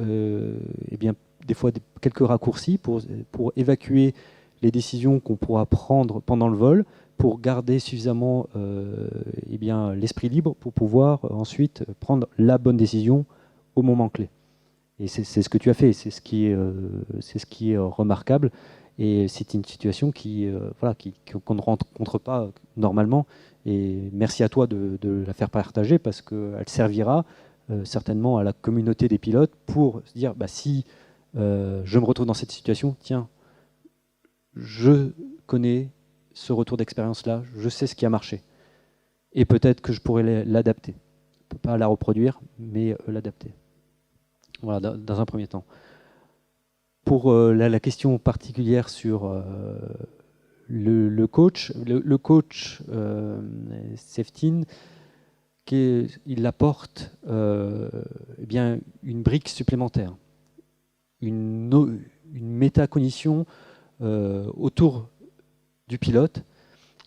Speaker 5: des des fois quelques raccourcis pour évacuer les décisions qu'on pourra prendre pendant le vol, pour garder suffisamment l'esprit libre pour pouvoir ensuite prendre la bonne décision au moment clé. Et c'est ce que tu as fait, c'est ce qui est remarquable. Et c'est une situation qu'on ne rencontre pas normalement. Et merci à toi de la faire partager, parce qu'elle servira certainement à la communauté des pilotes pour se dire, si je me retrouve dans cette situation, tiens, je connais ce retour d'expérience-là, je sais ce qui a marché. Et peut-être que je pourrais l'adapter. Je ne peux pas la reproduire, mais l'adapter. Voilà, dans un premier temps. Pour la question particulière sur le coach, le coach Seftin, il apporte une brique supplémentaire, une métacognition autour du pilote.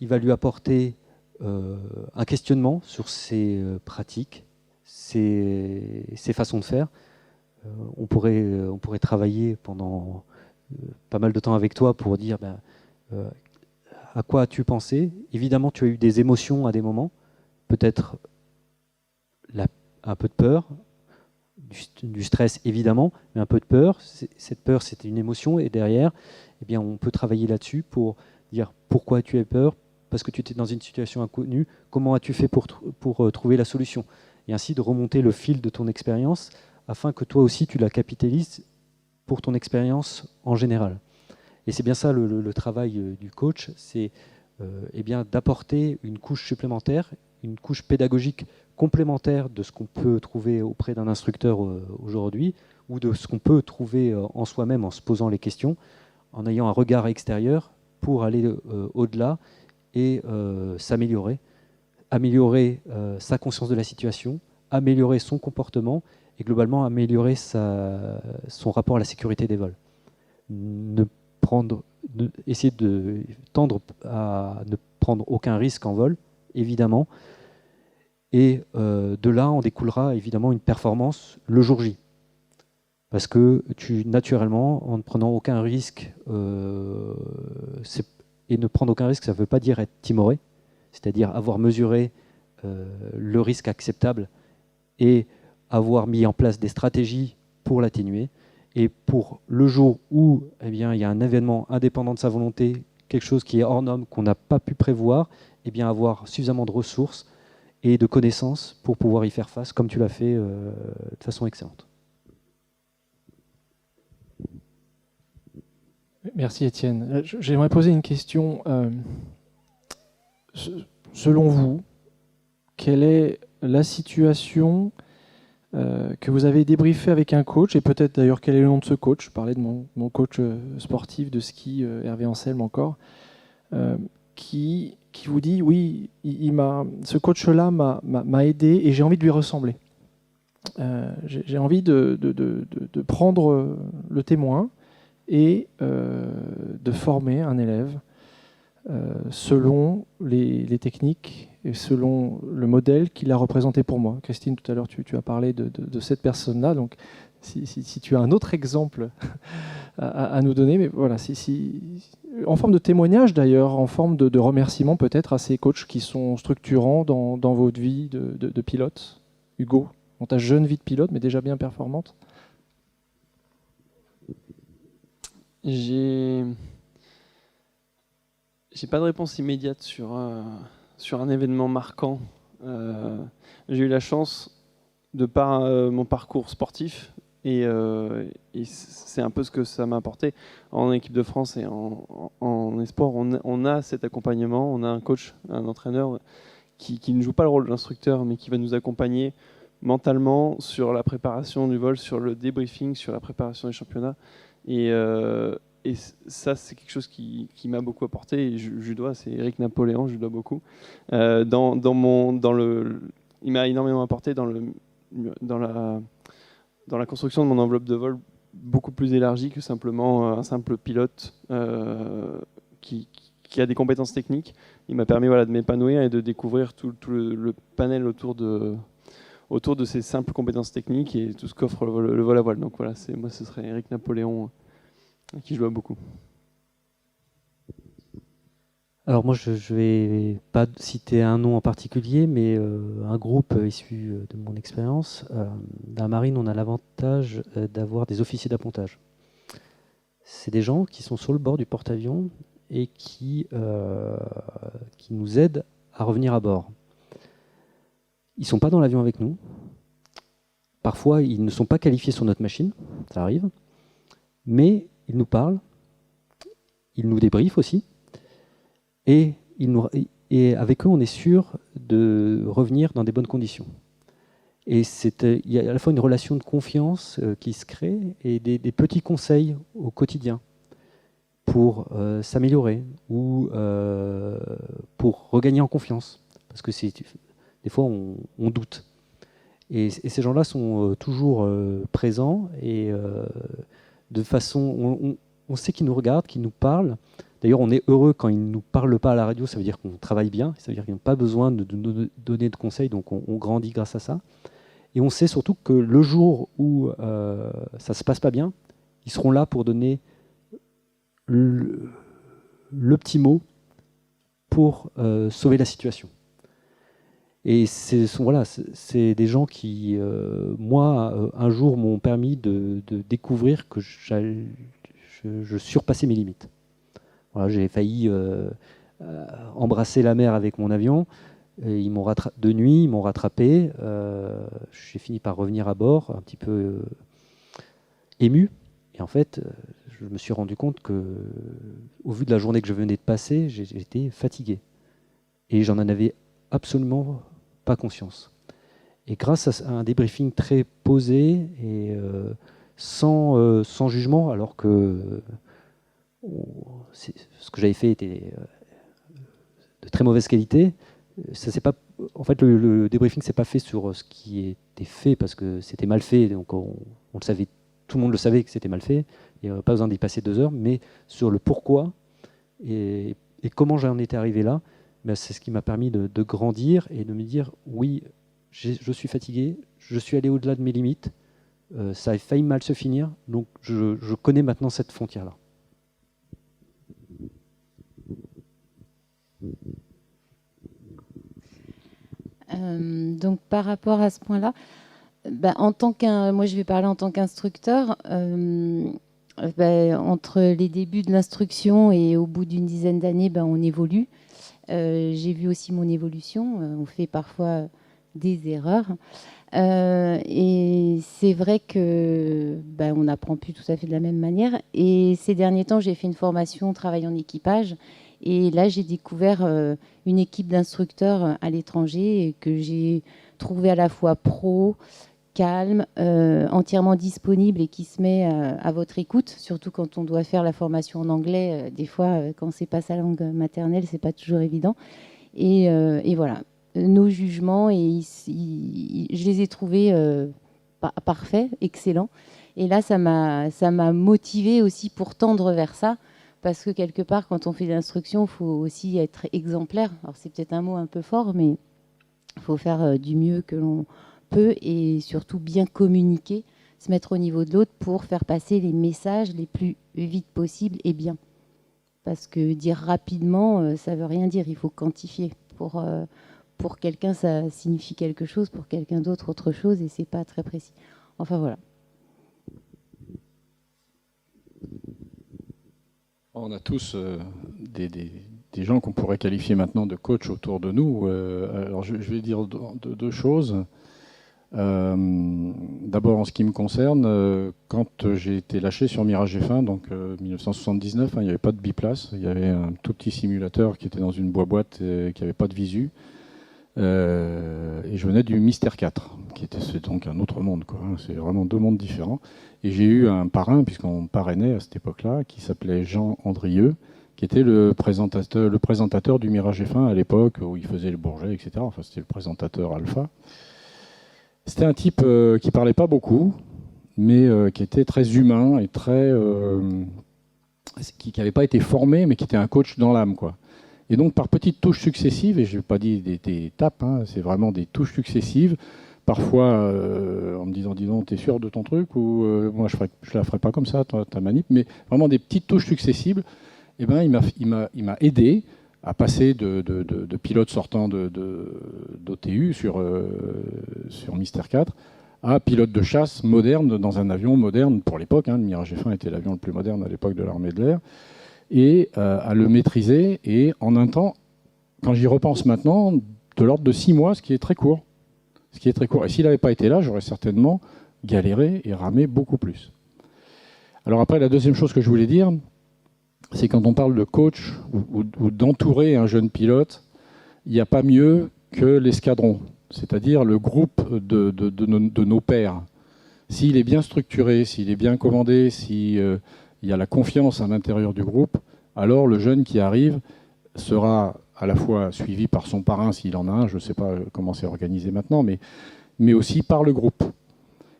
Speaker 5: Il va lui apporter un questionnement sur ses pratiques, ses façons de faire. On pourrait travailler pendant pas mal de temps avec toi pour dire à quoi as-tu pensé. Évidemment, tu as eu des émotions à des moments, peut-être un peu de peur, du stress évidemment, mais un peu de peur. Cette peur, c'était une émotion, et derrière, on peut travailler là-dessus pour dire pourquoi tu as peur, parce que tu étais dans une situation inconnue, comment as-tu fait pour trouver la solution, et ainsi de remonter le fil de ton expérience afin que toi aussi tu la capitalises pour ton expérience en général. Et c'est bien ça le travail du coach, c'est d'apporter une couche supplémentaire, une couche pédagogique complémentaire de ce qu'on peut trouver auprès d'un instructeur aujourd'hui, ou de ce qu'on peut trouver en soi-même en se posant les questions, en ayant un regard extérieur pour aller au-delà et s'améliorer, améliorer sa conscience de la situation, améliorer son comportement, et globalement améliorer son rapport à la sécurité des vols. Essayer de tendre à ne prendre aucun risque en vol, évidemment, et de là en découlera évidemment une performance le jour J. Parce que naturellement, en ne prenant aucun risque, et ne prendre aucun risque, ça ne veut pas dire être timoré, c'est-à-dire avoir mesuré le risque acceptable et avoir mis en place des stratégies pour l'atténuer. Et pour le jour où il y a un événement indépendant de sa volonté, quelque chose qui est hors norme, qu'on n'a pas pu prévoir, avoir suffisamment de ressources et de connaissances pour pouvoir y faire face, comme tu l'as fait de façon excellente.
Speaker 1: Merci Étienne. J'aimerais poser une question. Selon vous, quelle est la situation que vous avez débriefé avec un coach, et peut-être d'ailleurs quel est le nom de ce coach? Je parlais de mon coach sportif de ski, Hervé Anselme encore, qui vous dit oui, ce coach-là m'a aidé et j'ai envie de lui ressembler. J'ai envie de prendre le témoin et de former un élève selon les techniques et selon le modèle qu'il a représenté pour moi. Christine, tout à l'heure, tu as parlé de cette personne-là. Donc, si tu as un autre exemple à nous donner, mais voilà, en forme de témoignage d'ailleurs, en forme de remerciement peut-être à ces coachs qui sont structurants dans votre vie de pilote. Hugo, dans ta jeune vie de pilote, mais déjà bien performante.
Speaker 6: J'ai pas de réponse immédiate sur un événement marquant. J'ai eu la chance, de par mon parcours sportif, et c'est un peu ce que ça m'a apporté en équipe de France et en espoir. On a cet accompagnement, on a un coach, un entraîneur qui ne joue pas le rôle d'instructeur, mais qui va nous accompagner mentalement sur la préparation du vol, sur le débriefing, sur la préparation des championnats. Et ça, c'est quelque chose qui m'a beaucoup apporté. Et je dois, c'est Eric Napoléon, je lui dois beaucoup. Il m'a énormément apporté dans la construction de mon enveloppe de vol, beaucoup plus élargie que simplement un simple pilote qui a des compétences techniques. Il m'a permis de m'épanouir et de découvrir tout le panel autour autour de ces simples compétences techniques et tout ce qu'offre le vol à voile. Donc voilà, moi ce serait Éric Napoléon à qui je dois beaucoup.
Speaker 5: Alors moi, je ne vais pas citer un nom en particulier, mais un groupe issu de mon expérience. Dans la marine, on a l'avantage d'avoir des officiers d'appontage. C'est des gens qui sont sur le bord du porte-avions et qui nous aident à revenir à bord. Ils ne sont pas dans l'avion avec nous. Parfois, ils ne sont pas qualifiés sur notre machine, ça arrive, mais ils nous parlent, ils nous débriefent aussi. Et avec eux, on est sûr de revenir dans des bonnes conditions. Et il y a à la fois une relation de confiance qui se crée et des petits conseils au quotidien pour s'améliorer ou pour regagner en confiance. Parce que des fois, on doute. Et ces gens-là sont toujours présents et de façon... On sait qu'ils nous regardent, qu'ils nous parlent. D'ailleurs, on est heureux quand ils ne nous parlent pas à la radio, ça veut dire qu'on travaille bien, ça veut dire qu'ils n'ont pas besoin de nous donner de conseils, donc on grandit grâce à ça. Et on sait surtout que le jour où ça ne se passe pas bien, ils seront là pour donner le petit mot pour sauver la situation. Et c'est des gens qui, moi, un jour m'ont permis de découvrir que je surpassais mes limites. Voilà, j'ai failli embrasser la mer avec mon avion. Et de nuit, ils m'ont rattrapé. J'ai fini par revenir à bord, un petit peu ému. Et en fait, je me suis rendu compte que, au vu de la journée que je venais de passer, j'étais fatigué. Et j'en avais absolument pas conscience. Et grâce à un débriefing très posé et sans jugement, alors que ce que j'avais fait était de très mauvaise qualité. En fait, le débriefing s'est pas fait sur ce qui était fait parce que c'était mal fait, donc on le savait, tout le monde le savait que c'était mal fait. Il n'y avait pas besoin d'y passer 2 heures, mais sur le pourquoi et comment j'en étais arrivé là, ben c'est ce qui m'a permis de grandir et de me dire oui, je suis fatigué, je suis allé au-delà de mes limites, ça a failli mal se finir, donc je connais maintenant cette frontière-là.
Speaker 3: Donc par rapport à ce point-là, moi je vais parler en tant qu'instructeur. Entre les débuts de l'instruction et au bout d'une dizaine d'années, on évolue. J'ai vu aussi mon évolution. On fait parfois des erreurs. Et c'est vrai que on n'apprend plus tout à fait de la même manière. Et ces derniers temps, j'ai fait une formation travail en équipage. Et là, j'ai découvert une équipe d'instructeurs à l'étranger que j'ai trouvé à la fois pro, calme, entièrement disponible et qui se met à votre écoute, surtout quand on doit faire la formation en anglais. Des fois, quand c'est pas sa langue maternelle, c'est pas toujours évident. Et voilà, nos jugements, je les ai trouvés parfaits, excellents. Et là, ça m'a motivée aussi pour tendre vers ça. Parce que quelque part, quand on fait de l'instruction, il faut aussi être exemplaire. Alors c'est peut-être un mot un peu fort, mais il faut faire du mieux que l'on peut et surtout bien communiquer, se mettre au niveau de l'autre pour faire passer les messages les plus vite possible et bien. Parce que dire rapidement, ça ne veut rien dire. Il faut quantifier. Pour quelqu'un, ça signifie quelque chose, pour quelqu'un d'autre, autre chose, et ce n'est pas très précis. Enfin voilà.
Speaker 2: On a tous des gens qu'on pourrait qualifier maintenant de coach autour de nous. Alors je vais dire deux choses. D'abord, en ce qui me concerne, quand j'ai été lâché sur Mirage F1, donc 1979, il n'y avait pas de biplace. Il y avait un tout petit simulateur qui était dans une boîte et qui n'avait pas de visu. Et je venais du Mystère 4, c'est donc un autre monde, quoi. C'est vraiment 2 mondes différents. Et j'ai eu un parrain, puisqu'on parrainait à cette époque-là, qui s'appelait Jean Andrieux, qui était le présentateur du Mirage F1 à l'époque, où il faisait le Bourget, etc. Enfin, c'était le présentateur alpha. C'était un type qui parlait pas beaucoup, mais qui était très humain et qui n'avait pas été formé, mais qui était un coach dans l'âme, quoi. Et donc, par petites touches successives, et je n'ai pas dit des étapes, c'est vraiment des touches successives, parfois en me disant, dis donc, t'es sûr de ton truc, ou moi je la ferai pas comme ça, ta manip, mais vraiment des petites touches successibles. Eh ben, il m'a aidé à passer de pilote sortant d'OTU sur Mister 4 à pilote de chasse moderne dans un avion moderne pour l'époque. Le Mirage F1 était l'avion le plus moderne à l'époque de l'armée de l'air, et à le maîtriser, et en un temps, quand j'y repense maintenant, de l'ordre de 6 mois, ce qui est très court. Et s'il n'avait pas été là, j'aurais certainement galéré et ramé beaucoup plus. Alors après, la deuxième chose que je voulais dire, c'est quand on parle de coach ou d'entourer un jeune pilote, il n'y a pas mieux que l'escadron, c'est-à-dire le groupe de nos pairs. S'il est bien structuré, s'il est bien commandé, s'il y a la confiance à l'intérieur du groupe, alors le jeune qui arrive sera à la fois suivi par son parrain, s'il en a un, je ne sais pas comment c'est organisé maintenant, mais aussi par le groupe.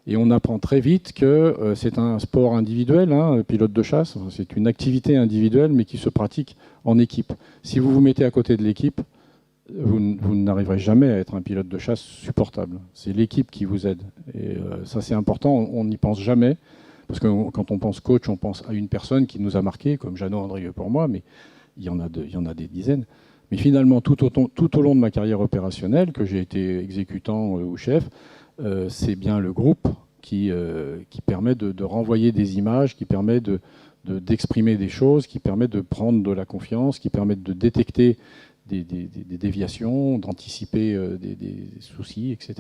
Speaker 2: Et on apprend très vite que c'est un sport individuel, le pilote de chasse, c'est une activité individuelle, mais qui se pratique en équipe. Si vous vous mettez à côté de l'équipe, vous n'arriverez jamais à être un pilote de chasse supportable. C'est l'équipe qui vous aide. Et ça, c'est important, on n'y pense jamais. Parce que quand on pense coach, on pense à une personne qui nous a marqué, comme Jeannot Andrieux pour moi, mais il y en a des dizaines. Mais finalement, tout au long de ma carrière opérationnelle, que j'ai été exécutant ou chef, c'est bien le groupe qui permet de renvoyer des images, qui permet d'exprimer des choses, qui permet de prendre de la confiance, qui permet de détecter des déviations, d'anticiper des soucis, etc.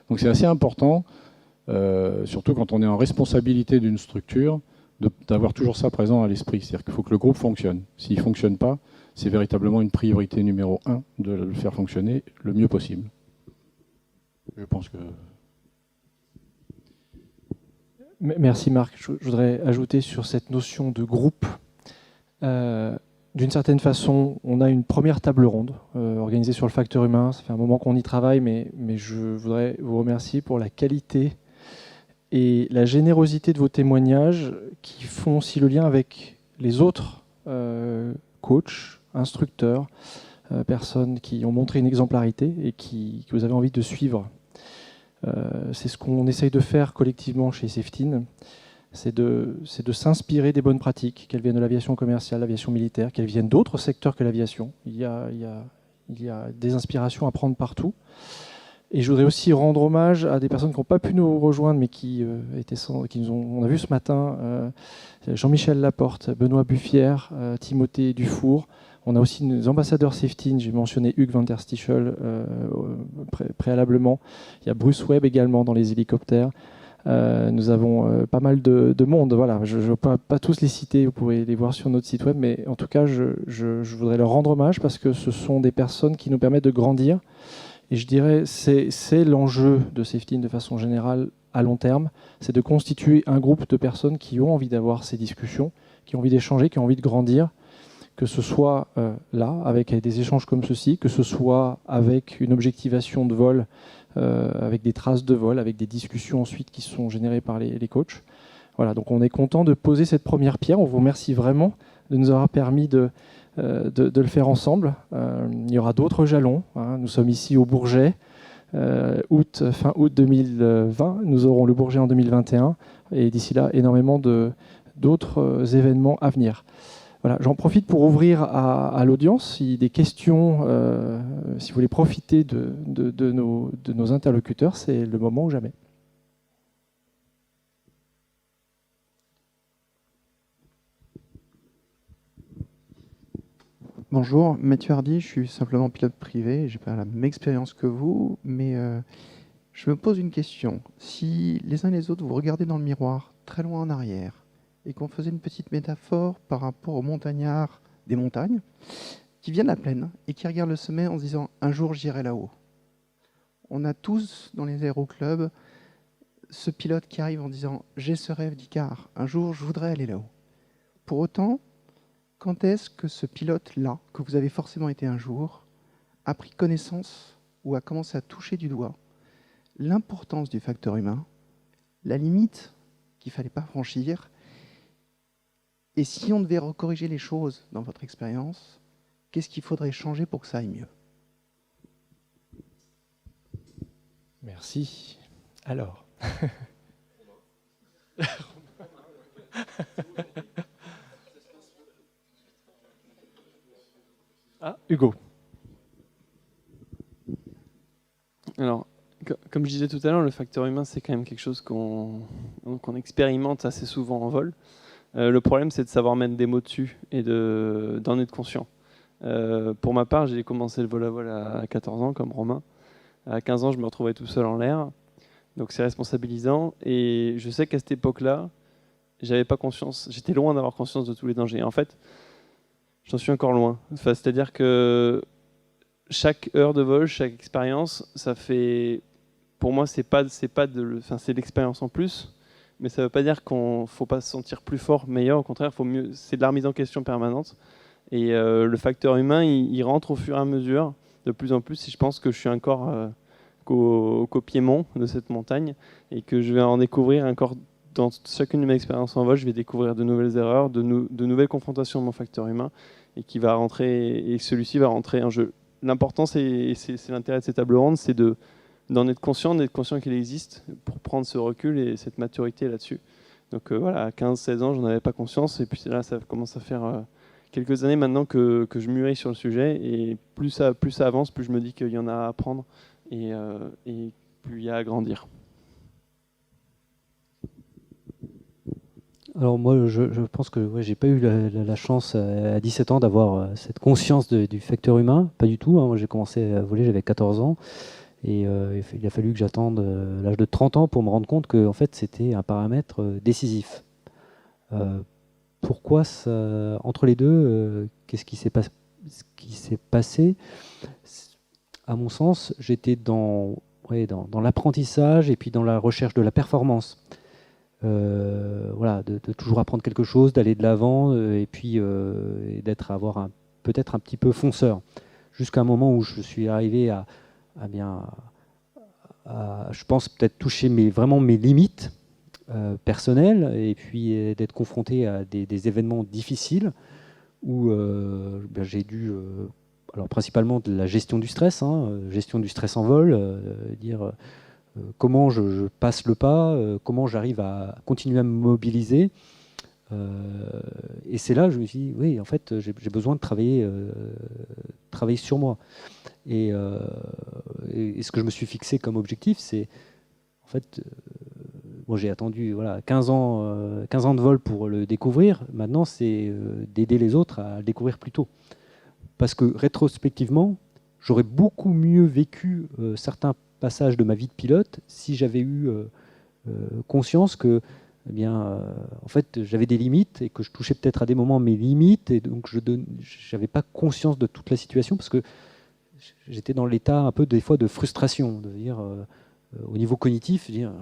Speaker 2: Donc c'est assez important, surtout quand on est en responsabilité d'une structure, d'avoir toujours ça présent à l'esprit. C'est-à-dire qu'il faut que le groupe fonctionne. S'il ne fonctionne pas, c'est véritablement une priorité numéro 1 de le faire fonctionner le mieux possible. Je pense que...
Speaker 1: Merci Marc. Je voudrais ajouter sur cette notion de groupe. D'une certaine façon, on a une première table ronde organisée sur le facteur humain. Ça fait un moment qu'on y travaille, mais je voudrais vous remercier pour la qualité et la générosité de vos témoignages qui font aussi le lien avec les autres coachs, instructeurs, personnes qui ont montré une exemplarité et que vous avez envie de suivre. C'est ce qu'on essaye de faire collectivement chez Safetyn, c'est de s'inspirer des bonnes pratiques, qu'elles viennent de l'aviation commerciale, l'aviation militaire, qu'elles viennent d'autres secteurs que l'aviation. Il y a des inspirations à prendre partout. Et je voudrais aussi rendre hommage à des personnes qui n'ont pas pu nous rejoindre, mais on a vu ce matin Jean-Michel Laporte, Benoît Buffière, Timothée Dufour. On a aussi nos ambassadeurs Safetyn, j'ai mentionné Hugues van der Stichel préalablement. Il y a Bruce Webb également dans les hélicoptères. Nous avons pas mal de monde. Voilà. Je ne vais pas tous les citer, vous pouvez les voir sur notre site web, mais en tout cas, je voudrais leur rendre hommage parce que ce sont des personnes qui nous permettent de grandir. Et je dirais c'est l'enjeu de Safetyn de façon générale à long terme, c'est de constituer un groupe de personnes qui ont envie d'avoir ces discussions, qui ont envie d'échanger, qui ont envie de grandir, que ce soit là, avec des échanges comme ceci, que ce soit avec une objectivation de vol, avec des traces de vol, avec des discussions ensuite qui sont générées par les coachs. Voilà, donc on est content de poser cette première pierre. On vous remercie vraiment de nous avoir permis de le faire ensemble. Il y aura d'autres jalons. Nous sommes ici au Bourget, fin août 2020. Nous aurons le Bourget en 2021. Et d'ici là, énormément d'autres événements à venir. Voilà, j'en profite pour ouvrir à l'audience. Si des questions, si vous voulez profiter de nos interlocuteurs, c'est le moment ou jamais.
Speaker 8: Bonjour, Mathieu Hardy, je suis simplement pilote privé, j'ai pas la même expérience que vous, mais je me pose une question. Si les uns et les autres vous regardez dans le miroir, très loin en arrière, et qu'on faisait une petite métaphore par rapport aux montagnards des montagnes, qui viennent de la plaine et qui regardent le sommet en se disant « un jour j'irai là-haut ». On a tous dans les aéroclubs ce pilote qui arrive en disant « j'ai ce rêve d'Icare, un jour je voudrais aller là-haut ». Pour autant, quand est-ce que ce pilote-là, que vous avez forcément été un jour, a pris connaissance ou a commencé à toucher du doigt l'importance du facteur humain, la limite qu'il ne fallait pas franchir, et si on devait recorriger les choses dans votre expérience, qu'est-ce qu'il faudrait changer pour que ça aille mieux ?
Speaker 1: Merci. Alors. Ah, Hugo.
Speaker 6: Alors, comme je disais tout à l'heure, le facteur humain, c'est quand même quelque chose qu'on expérimente assez souvent en vol. Le problème, c'est de savoir mettre des mots dessus et d'en être conscient. Pour ma part, j'ai commencé le vol à vol à 14 ans, comme Romain. À 15 ans, je me retrouvais tout seul en l'air. Donc c'est responsabilisant. Et je sais qu'à cette époque-là, j'avais pas conscience, j'étais loin d'avoir conscience de tous les dangers. En fait, j'en suis encore loin. Enfin, c'est-à-dire que chaque heure de vol, chaque expérience, ça fait, pour moi, c'est l'expérience en plus, mais ça ne veut pas dire qu'on faut pas se sentir plus fort, meilleur. Au contraire, c'est de la remise en question permanente. Et le facteur humain, il rentre au fur et à mesure, de plus en plus. Et je pense que je suis encore qu'au piémont de cette montagne et que je vais en découvrir encore. Dans chacune de mes expériences en vol, je vais découvrir de nouvelles erreurs, de nouvelles confrontations de mon facteur humain, et qui va rentrer, et celui-ci va rentrer en jeu. L'important, c'est l'intérêt de ces tables rondes, c'est d'en être conscient qu'il existe, pour prendre ce recul et cette maturité là-dessus. Donc voilà, à 15-16 ans, j'en avais pas conscience, et puis là, ça commence à faire quelques années maintenant que je mûris sur le sujet, et plus ça avance, plus je me dis qu'il y en a à apprendre, et plus il y a à grandir.
Speaker 5: Alors moi, je pense que j'ai pas eu la chance à 17 ans d'avoir cette conscience du facteur humain, pas du tout. Hein. Moi, j'ai commencé à voler, j'avais 14 ans, et il a fallu que j'attende l'âge de 30 ans pour me rendre compte que en fait, c'était un paramètre décisif. Pourquoi ça, entre les deux, qu'est-ce qui s'est passé? À mon sens, j'étais dans l'apprentissage et puis dans la recherche de la performance. Voilà, de toujours apprendre quelque chose, d'aller de l'avant et puis avoir peut-être un petit peu fonceur, jusqu'à un moment où je suis arrivé à je pense peut-être toucher vraiment mes limites personnelles, et puis d'être confronté à des événements difficiles où j'ai dû alors principalement de la gestion du stress, gestion du stress en vol, dire comment je passe le pas, comment j'arrive à continuer à me mobiliser. Et c'est là que je me suis dit, oui, en fait, j'ai besoin de travailler sur moi. Et ce que je me suis fixé comme objectif, c'est, en fait, moi j'ai attendu 15 ans de vol pour le découvrir. Maintenant, c'est d'aider les autres à le découvrir plus tôt. Parce que rétrospectivement, j'aurais beaucoup mieux vécu certains passage de ma vie de pilote si j'avais eu conscience que en fait j'avais des limites et que je touchais peut-être à des moments mes limites, et donc je n'avais pas conscience de toute la situation parce que j'étais dans l'état un peu des fois de frustration, de dire au niveau cognitif, dire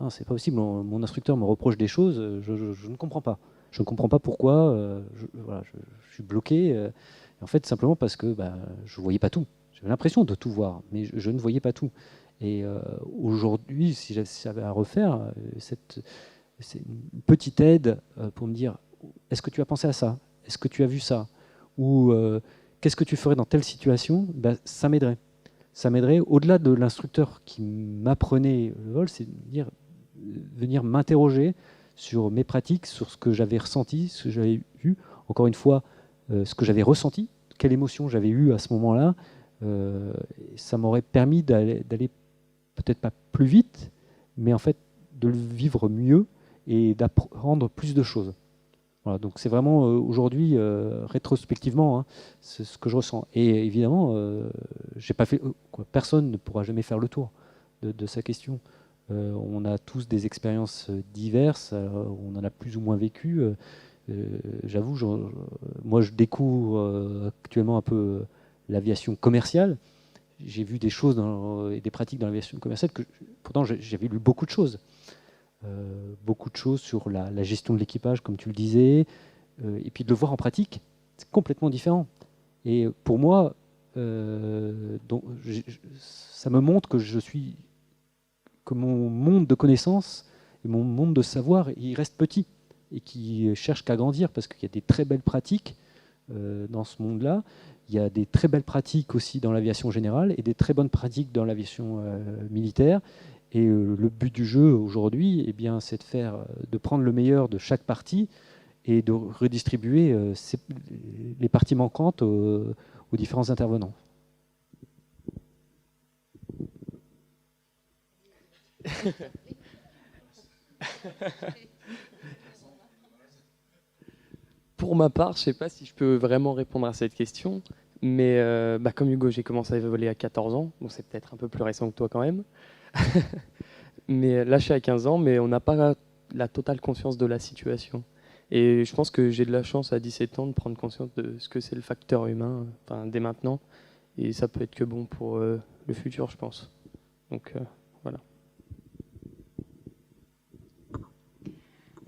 Speaker 5: c'est pas possible, mon instructeur me reproche des choses, je ne comprends pas. Je ne comprends pas pourquoi, je suis bloqué, en fait simplement parce que je ne voyais pas tout. J'avais l'impression de tout voir, mais je ne voyais pas tout. Et aujourd'hui, si j'avais à refaire, c'est une petite aide pour me dire, est-ce que tu as pensé à ça? Est-ce que tu as vu ça? Ou qu'est-ce que tu ferais dans telle situation? Ça m'aiderait. Ça m'aiderait, au-delà de l'instructeur qui m'apprenait le vol, c'est de venir m'interroger sur mes pratiques, sur ce que j'avais ressenti, ce que j'avais eu, encore une fois, ce que j'avais ressenti, quelle émotion j'avais eue à ce moment-là. Ça m'aurait permis d'aller peut-être pas plus vite, mais en fait de le vivre mieux et d'apprendre plus de choses. Voilà, donc c'est vraiment aujourd'hui, rétrospectivement, c'est ce que je ressens. Et évidemment, j'ai pas fait, personne ne pourra jamais faire le tour de sa question. On a tous des expériences diverses, on en a plus ou moins vécu. J'avoue, moi je découvre actuellement un peu l'aviation commerciale. J'ai vu des choses et des pratiques dans l'aviation commerciale que pourtant j'avais lu beaucoup de choses. Beaucoup de choses sur la gestion de l'équipage, comme tu le disais, et puis de le voir en pratique, c'est complètement différent. Et pour moi, ça me montre que mon monde de connaissances et mon monde de savoir, il reste petit et qui cherche qu'à grandir, parce qu'il y a des très belles pratiques dans ce monde-là, Il y a des très belles pratiques aussi dans l'aviation générale et des très bonnes pratiques dans l'aviation militaire. Et le but du jeu aujourd'hui, eh bien, c'est de prendre le meilleur de chaque partie et de redistribuer les parties manquantes aux différents intervenants.
Speaker 4: Pour ma part, je ne sais pas si je peux vraiment répondre à cette question, mais comme Hugo, j'ai commencé à voler à 14 ans, donc c'est peut-être un peu plus récent que toi quand même. Mais là, je suis à 15 ans, mais on n'a pas la totale conscience de la situation. Et je pense que j'ai de la chance à 17 ans de prendre conscience de ce que c'est le facteur humain, dès maintenant. Et ça peut être que bon pour le futur, je pense. Donc voilà.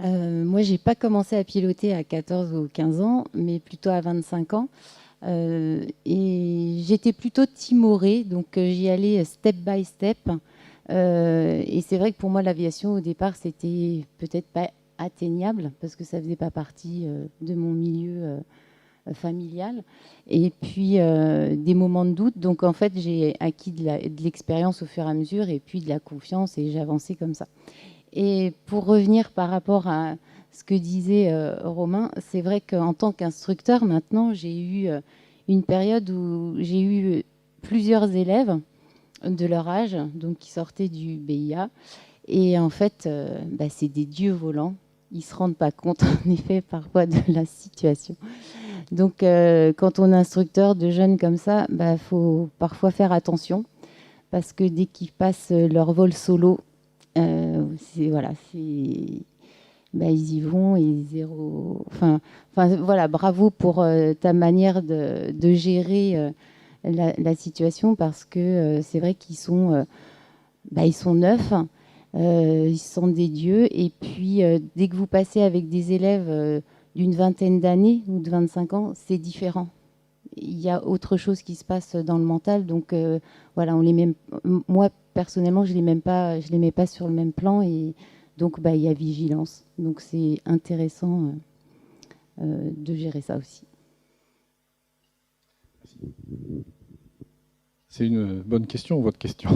Speaker 3: Moi, j'ai pas commencé à piloter à 14 ou 15 ans, mais plutôt à 25 ans. Et j'étais plutôt timorée, donc j'y allais step by step. Et c'est vrai que pour moi, l'aviation, au départ, c'était peut-être pas atteignable, parce que ça faisait pas partie de mon milieu familial. Et puis, des moments de doute. Donc, en fait, j'ai acquis de l'expérience au fur et à mesure, et puis de la confiance, et j'ai avancé comme ça. Et pour revenir par rapport à ce que disait Romain, c'est vrai qu'en tant qu'instructeur, maintenant, j'ai eu une période où j'ai eu plusieurs élèves de leur âge, donc qui sortaient du BIA. Et en fait, c'est des dieux volants. Ils ne se rendent pas compte, en effet, parfois de la situation. Donc, quand on est instructeur de jeunes comme ça, faut parfois faire attention, parce que dès qu'ils passent leur vol solo, ils y vont et zéro. Voilà, bravo pour ta manière de gérer la situation, parce que c'est vrai qu'ils sont, ils sont neufs, ils sont des dieux. Et puis, dès que vous passez avec des élèves d'une vingtaine d'années ou de 25 ans, c'est différent. Il y a autre chose qui se passe dans le mental. Donc, voilà, moi, personnellement, je ne les mets pas sur le même plan. Et donc, il y a vigilance. Donc, c'est intéressant de gérer ça aussi.
Speaker 2: C'est une bonne question, votre question.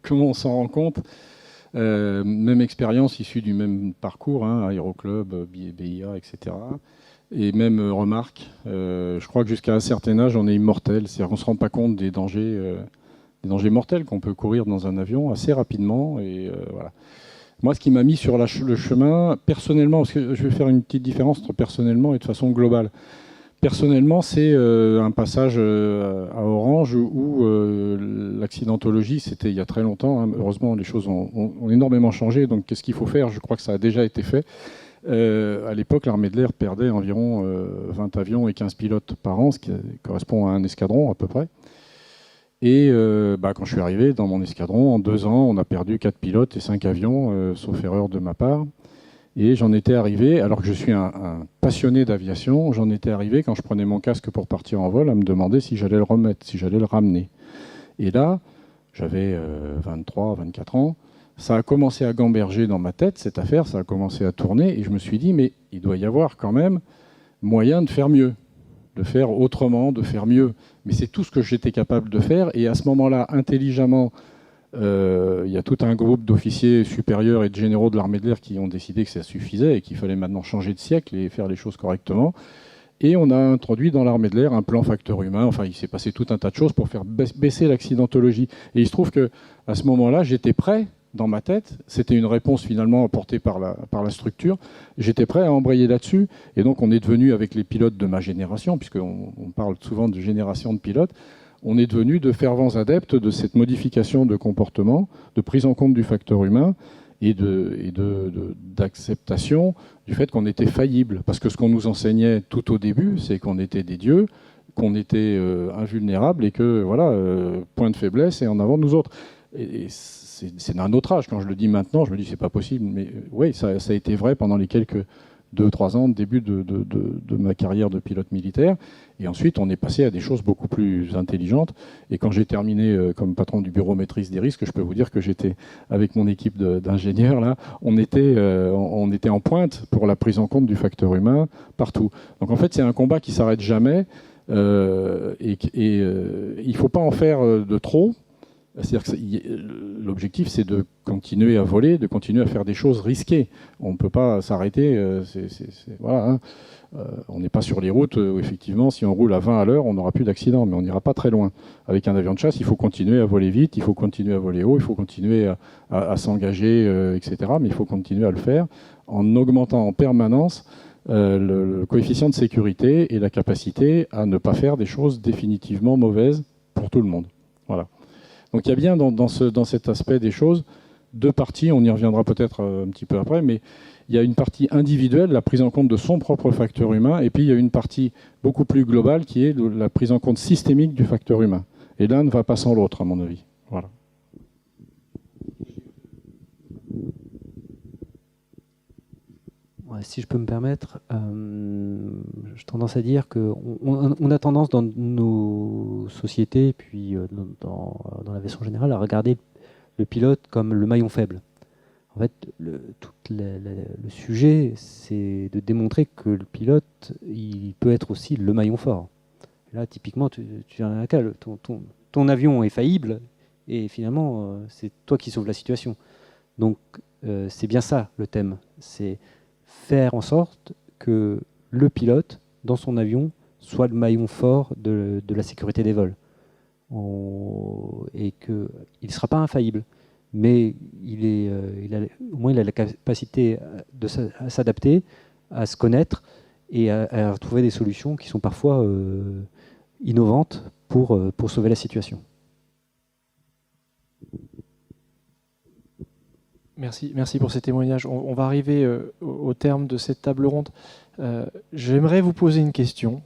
Speaker 2: Comment on s'en rend compte? Même expérience issue du même parcours, Aéroclub, BIA, etc. Et même remarque, je crois que jusqu'à un certain âge, on est immortel. C'est-à-dire qu'on ne se rend pas compte des dangers mortels qu'on peut courir dans un avion assez rapidement. Et voilà. Moi, ce qui m'a mis sur le chemin, personnellement, parce que je vais faire une petite différence entre personnellement et de façon globale. Personnellement, c'est un passage à Orange où l'accidentologie, c'était il y a très longtemps. Heureusement, les choses ont énormément changé. Donc, qu'est-ce qu'il faut faire? Je crois que ça a déjà été fait. À l'époque, l'armée de l'air perdait environ 20 avions et 15 pilotes par an, ce qui correspond à un escadron à peu près. Et quand je suis arrivé dans mon escadron, en 2 ans, on a perdu 4 pilotes et 5 avions, sauf erreur de ma part. Et j'en étais arrivé, alors que je suis un passionné d'aviation, j'en étais arrivé, quand je prenais mon casque pour partir en vol, à me demander si j'allais le remettre, si j'allais le ramener. Et là, j'avais 23, 24 ans, ça a commencé à gamberger dans ma tête, cette affaire, ça a commencé à tourner, et je me suis dit, mais il doit y avoir quand même moyen de faire mieux, de faire autrement, de faire mieux. Mais c'est tout ce que j'étais capable de faire, et à ce moment-là, intelligemment, il y a tout un groupe d'officiers supérieurs et de généraux de l'armée de l'air qui ont décidé que ça suffisait et qu'il fallait maintenant changer de siècle et faire les choses correctement. Et on a introduit dans l'armée de l'air un plan facteur humain. Enfin, il s'est passé tout un tas de choses pour faire baisser l'accidentologie. Et il se trouve qu'à ce moment-là, j'étais prêt, dans ma tête, c'était une réponse finalement apportée par la structure, j'étais prêt à embrayer là-dessus. Et donc on est devenu, avec les pilotes de ma génération, puisqu'on parle souvent de génération de pilotes, on est devenu de fervents adeptes de cette modification de comportement, de prise en compte du facteur humain et d'acceptation du fait qu'on était faillible. Parce que ce qu'on nous enseignait tout au début, c'est qu'on était des dieux, qu'on était invulnérables et que, voilà, point de faiblesse et en avant nous autres. Et c'est d'un autre âge. Quand je le dis maintenant, je me dis c'est pas possible. Mais oui, ça a été vrai pendant les quelques 2-3 ans de début de ma carrière de pilote militaire. Et ensuite, on est passé à des choses beaucoup plus intelligentes. Et quand j'ai terminé comme patron du bureau maîtrise des risques, je peux vous dire que j'étais avec mon équipe d'ingénieurs, là, on était en pointe pour la prise en compte du facteur humain partout. Donc en fait, c'est un combat qui s'arrête jamais. il ne faut pas en faire de trop. C'est-à-dire que l'objectif, c'est de continuer à voler, de continuer à faire des choses risquées. On ne peut pas s'arrêter. Voilà, hein. On n'est pas sur les routes où, effectivement, si on roule à 20 à l'heure, on n'aura plus d'accident, mais on n'ira pas très loin. Avec un avion de chasse, il faut continuer à voler vite, il faut continuer à voler haut, il faut continuer à s'engager, etc. Mais il faut continuer à le faire en augmentant en permanence le coefficient de sécurité et la capacité à ne pas faire des choses définitivement mauvaises pour tout le monde. Voilà. Donc il y a bien dans cet aspect des choses deux parties, on y reviendra peut-être un petit peu après, mais il y a une partie individuelle, la prise en compte de son propre facteur humain, et puis il y a une partie beaucoup plus globale qui est la prise en compte systémique du facteur humain. Et l'un ne va pas sans l'autre, à mon avis. Voilà.
Speaker 5: Ouais, si je peux me permettre, j'ai tendance à dire qu'on a tendance dans nos sociétés, puis dans l'aviation générale, à regarder le pilote comme le maillon faible. En fait, tout le sujet, c'est de démontrer que le pilote, il peut être aussi le maillon fort. Là, typiquement, tu as un cas, ton avion est faillible, et finalement, c'est toi qui sauves la situation. Donc, c'est bien ça, le thème. C'est faire en sorte que le pilote, dans son avion, soit le maillon fort de la sécurité des vols. Et qu'il ne sera pas infaillible. Mais au moins il a la capacité de s'adapter, à se connaître et à trouver des solutions qui sont parfois innovantes pour sauver la situation.
Speaker 1: Merci pour ces témoignages. On va arriver au terme de cette table ronde. J'aimerais vous poser une question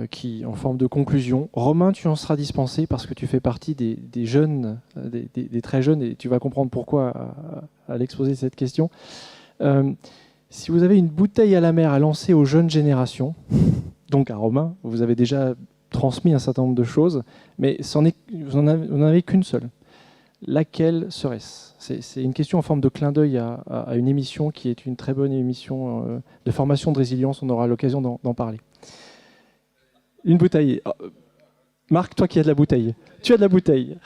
Speaker 1: qui, en forme de conclusion. Romain, tu en seras dispensé parce que tu fais partie des jeunes, des très jeunes, et tu vas comprendre pourquoi à l'exposer de cette question. Si vous avez une bouteille à la mer à lancer aux jeunes générations, donc à Romain, vous avez déjà transmis un certain nombre de choses, mais vous n'en avez qu'une seule. Laquelle serait-ce ? C'est une question en forme de clin d'œil à une émission qui est une très bonne émission de formation de résilience. On aura l'occasion d'en parler. Une bouteille. Marc, toi qui as de la bouteille. Tu as de la bouteille.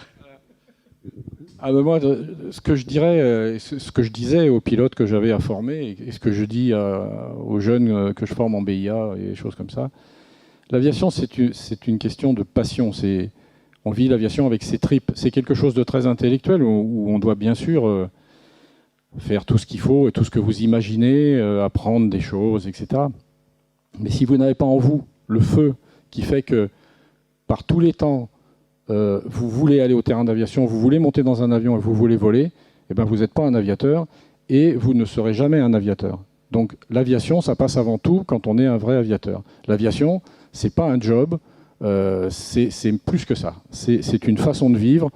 Speaker 2: Ah ben moi, ce que je dirais, ce que je disais aux pilotes que j'avais à former, et ce que je dis aux jeunes que je forme en BIA et des choses comme ça, l'aviation, c'est une question de passion. On vit l'aviation avec ses tripes. C'est quelque chose de très intellectuel où on doit bien sûr faire tout ce qu'il faut et tout ce que vous imaginez, apprendre des choses, etc. Mais si vous n'avez pas en vous le feu qui fait que par tous les temps, vous voulez aller au terrain d'aviation, vous voulez monter dans un avion et vous voulez voler, eh ben vous n'êtes pas un aviateur et vous ne serez jamais un aviateur. Donc l'aviation, ça passe avant tout quand on est un vrai aviateur. L'aviation, c'est pas un job. C'est plus que ça. C'est une façon de vivre.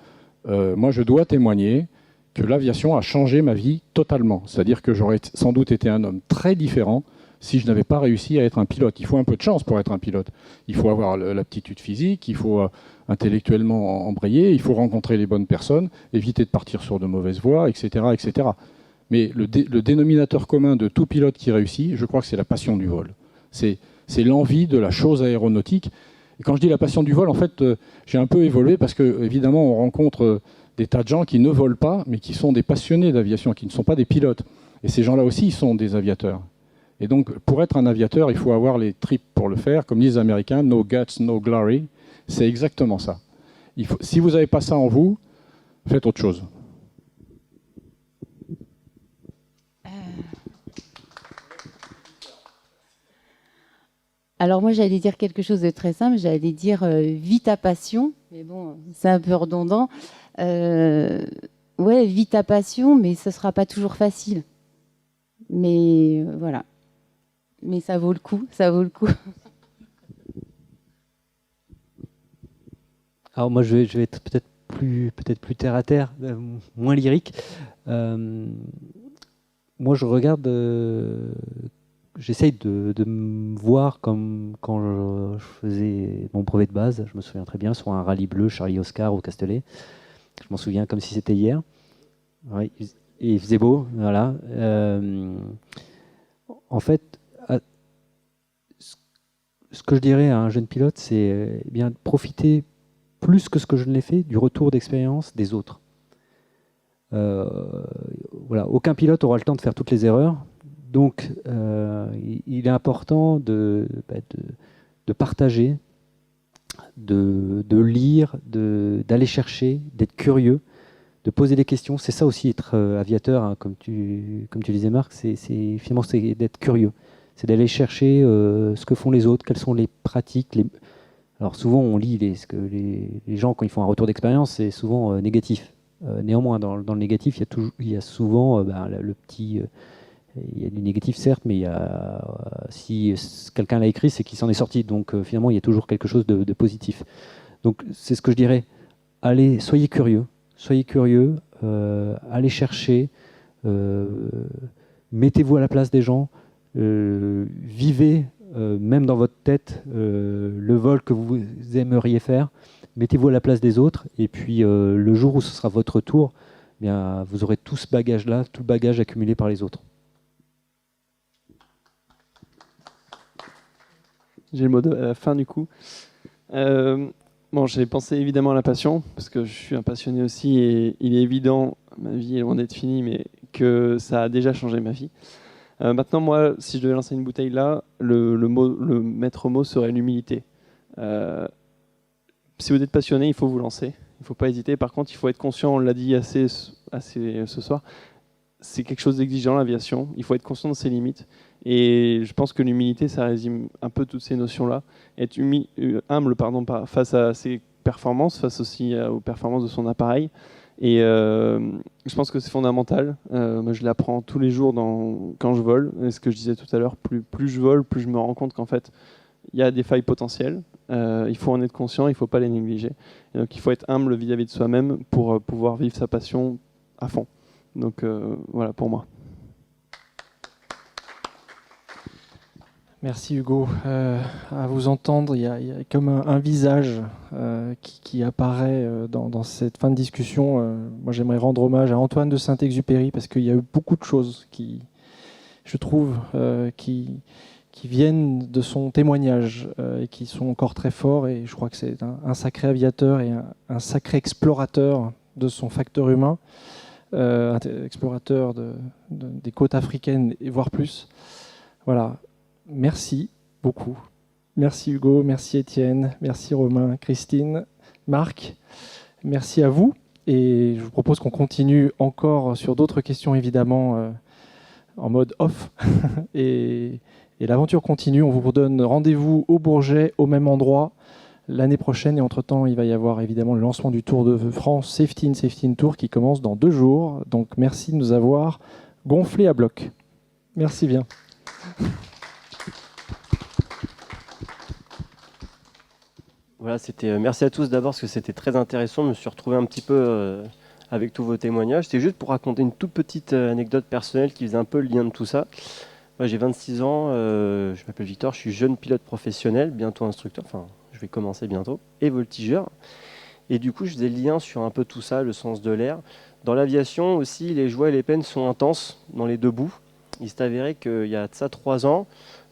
Speaker 2: Moi, je dois témoigner que l'aviation a changé ma vie totalement. C'est-à-dire que j'aurais sans doute été un homme très différent si je n'avais pas réussi à être un pilote. Il faut un peu de chance pour être un pilote. Il faut avoir l'aptitude physique, il faut intellectuellement embrayer, il faut rencontrer les bonnes personnes, éviter de partir sur de mauvaises voies, etc. etc. Mais le dénominateur commun de tout pilote qui réussit, je crois que c'est la passion du vol. C'est l'envie de la chose aéronautique. Et quand je dis la passion du vol, en fait, j'ai un peu évolué parce que, évidemment, on rencontre des tas de gens qui ne volent pas, mais qui sont des passionnés d'aviation, qui ne sont pas des pilotes. Et ces gens-là aussi, ils sont des aviateurs. Et donc, pour être un aviateur, il faut avoir les tripes pour le faire. Comme disent les Américains, no guts, no glory. C'est exactement ça. Si vous n'avez pas ça en vous, faites autre chose.
Speaker 3: Alors moi, j'allais dire quelque chose de très simple. J'allais dire vis ta passion. Mais bon, c'est un peu redondant. Ouais, vis ta passion, mais ce ne sera pas toujours facile. Mais voilà. Mais ça vaut le coup, ça vaut le coup.
Speaker 5: Alors moi, je vais être peut-être plus terre à terre, moins lyrique. Moi, je regarde, j'essaye de me voir comme quand je faisais mon brevet de base. Je me souviens très bien sur un rallye bleu, Charlie Oscar au Castellet. Je m'en souviens comme si c'était hier. Oui, et il faisait beau, voilà. En fait, ce que je dirais à un jeune pilote, c'est bien de profiter plus que ce que je ne l'ai fait du retour d'expérience des autres. Voilà, aucun pilote aura le temps de faire toutes les erreurs, donc il est important de partager, de lire, d'aller chercher, d'être curieux, de poser des questions. C'est ça aussi être aviateur, hein, comme tu disais Marc, finalement c'est d'être curieux, c'est d'aller chercher ce que font les autres, quelles sont les pratiques. Alors souvent on lit ce que les gens quand ils font un retour d'expérience, c'est souvent négatif. Néanmoins dans le négatif il y a souvent le petit... il y a du négatif certes, mais si quelqu'un l'a écrit, c'est qu'il s'en est sorti. Donc finalement, il y a toujours quelque chose de positif. Donc c'est ce que je dirais. Allez, soyez curieux, allez chercher, mettez-vous à la place des gens, vivez même dans votre tête le vol que vous aimeriez faire, mettez-vous à la place des autres, et puis le jour où ce sera votre tour, eh bien, vous aurez tout ce bagage-là, tout le bagage accumulé par les autres.
Speaker 6: J'ai le mot à la fin du coup. Bon, j'ai pensé évidemment à la passion, parce que je suis un passionné aussi, et il est évident, ma vie est loin d'être finie, mais que ça a déjà changé ma vie. Maintenant, moi, si je devais lancer une bouteille là, le maître mot serait l'humilité. Si vous êtes passionné, il faut vous lancer, il ne faut pas hésiter. Par contre, il faut être conscient, on l'a dit assez ce soir, c'est quelque chose d'exigeant l'aviation, il faut être conscient de ses limites. Et je pense que l'humilité, ça résume un peu toutes ces notions-là. Être humble face à ses performances, face aussi aux performances de son appareil. Et je pense que c'est fondamental. Moi, je l'apprends tous les jours quand je vole. Et ce que je disais tout à l'heure, plus je vole, plus je me rends compte qu'en fait, il y a des failles potentielles. Il faut en être conscient, il ne faut pas les négliger. Et donc, il faut être humble vis-à-vis de soi-même pour pouvoir vivre sa passion à fond. Donc, voilà pour moi.
Speaker 1: Merci Hugo. À vous entendre, il y a comme un visage qui apparaît dans cette fin de discussion. Moi, j'aimerais rendre hommage à Antoine de Saint-Exupéry parce qu'il y a eu beaucoup de choses qui, je trouve, qui viennent de son témoignage et qui sont encore très forts. Et je crois que c'est un sacré aviateur et un sacré explorateur de son facteur humain, explorateur des côtes africaines et voire plus. Voilà. Merci beaucoup. Merci Hugo, merci Étienne, merci Romain, Christine, Marc. Merci à vous. Et je vous propose qu'on continue encore sur d'autres questions, évidemment, en mode off. et l'aventure continue. On vous donne rendez-vous au Bourget, au même endroit, l'année prochaine. Et entre-temps, il va y avoir évidemment le lancement du Tour de France Safety in Tour qui commence dans 2 jours. Donc merci de nous avoir gonflés à bloc. Merci bien.
Speaker 9: Voilà, merci à tous d'abord parce que c'était très intéressant. Je me suis retrouvé un petit peu avec tous vos témoignages. C'était juste pour raconter une toute petite anecdote personnelle qui faisait un peu le lien de tout ça. Moi, j'ai 26 ans, je m'appelle Victor, je suis jeune pilote professionnel, bientôt instructeur, enfin je vais commencer bientôt, et voltigeur. Et du coup, je faisais le lien sur un peu tout ça, le sens de l'air. Dans l'aviation aussi, les joies et les peines sont intenses dans les deux bouts. Il s'est avéré qu'il y a de ça 3 ans,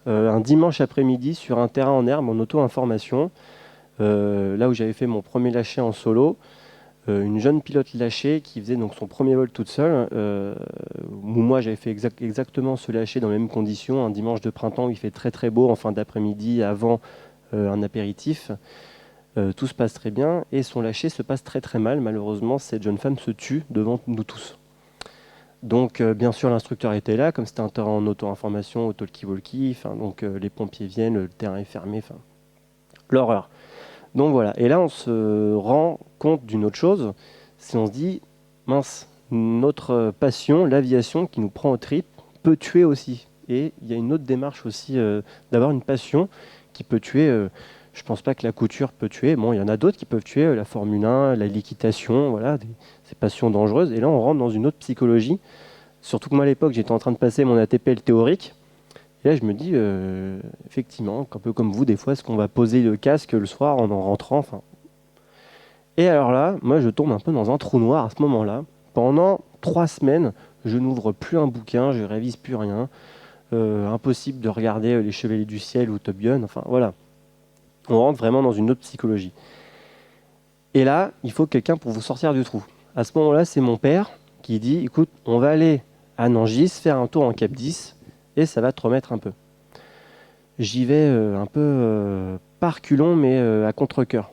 Speaker 9: un dimanche après-midi, sur un terrain en herbe en auto-information, là où j'avais fait mon premier lâcher en solo, une jeune pilote lâchée qui faisait donc son premier vol toute seule. Moi j'avais fait exactement ce lâcher dans les mêmes conditions, un dimanche de printemps où il fait très très beau en fin d'après-midi avant un apéritif. Tout se passe très bien et son lâcher se passe très très mal. Malheureusement, cette jeune femme se tue devant nous tous. Donc bien sûr l'instructeur était là, comme c'était un terrain en auto-information, au talkie-walkie, donc les pompiers viennent, le terrain est fermé, l'horreur. Donc voilà, et là on se rend compte d'une autre chose, c'est on se dit, mince, notre passion, l'aviation qui nous prend aux tripes, peut tuer aussi. Et il y a une autre démarche aussi d'avoir une passion qui peut tuer, je ne pense pas que la couture peut tuer, bon il y en a d'autres qui peuvent tuer, la Formule 1, l'équitation, voilà, ces passions dangereuses. Et là on rentre dans une autre psychologie, surtout que moi à l'époque j'étais en train de passer mon ATPL théorique. Et là, je me dis, effectivement, un peu comme vous, des fois, est-ce qu'on va poser le casque le soir en rentrant Et alors là, moi, je tombe un peu dans un trou noir à ce moment-là. Pendant 3 semaines, je n'ouvre plus un bouquin, je révise plus rien. Impossible de regarder Les Chevaliers du Ciel ou Top Gun. Enfin, voilà. On rentre vraiment dans une autre psychologie. Et là, il faut quelqu'un pour vous sortir du trou. À ce moment-là, c'est mon père qui dit, écoute, on va aller à Nangis, faire un tour en Cap 10, et ça va te remettre un peu. J'y vais un peu par reculons, mais à contre-cœur.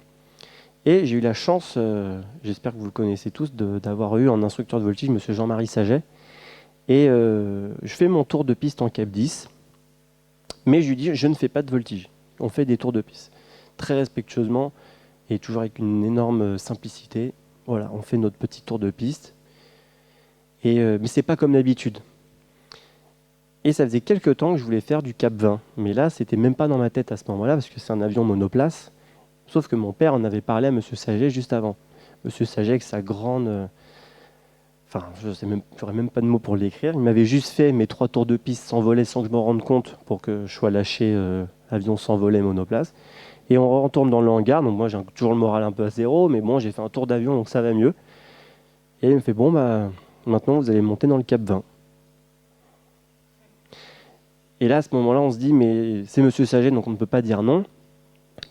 Speaker 9: Et j'ai eu la chance, j'espère que vous le connaissez tous, d'avoir eu un instructeur de voltige, M. Jean-Marie Saget. Et je fais mon tour de piste en Cap 10, mais je lui dis, je ne fais pas de voltige. On fait des tours de piste. Très respectueusement, et toujours avec une énorme simplicité. Voilà, on fait notre petit tour de piste. Mais c'est pas comme d'habitude. Et ça faisait quelques temps que je voulais faire du Cap 20. Mais là, c'était même pas dans ma tête à ce moment-là, parce que c'est un avion monoplace. Sauf que mon père en avait parlé à M. Saget juste avant. M. Saget, avec sa grande... Enfin, je n'aurais même pas de mots pour l'écrire. Il m'avait juste fait mes 3 tours de piste sans volet, sans que je me rende compte, pour que je sois lâché avion sans volet monoplace. Et on retourne dans le hangar. Donc moi, j'ai toujours le moral un peu à zéro, mais bon, j'ai fait un tour d'avion, donc ça va mieux. Et il me fait, bon, bah, maintenant, vous allez monter dans le Cap 20. Et là, à ce moment-là, on se dit, mais c'est Monsieur Saget, donc on ne peut pas dire non.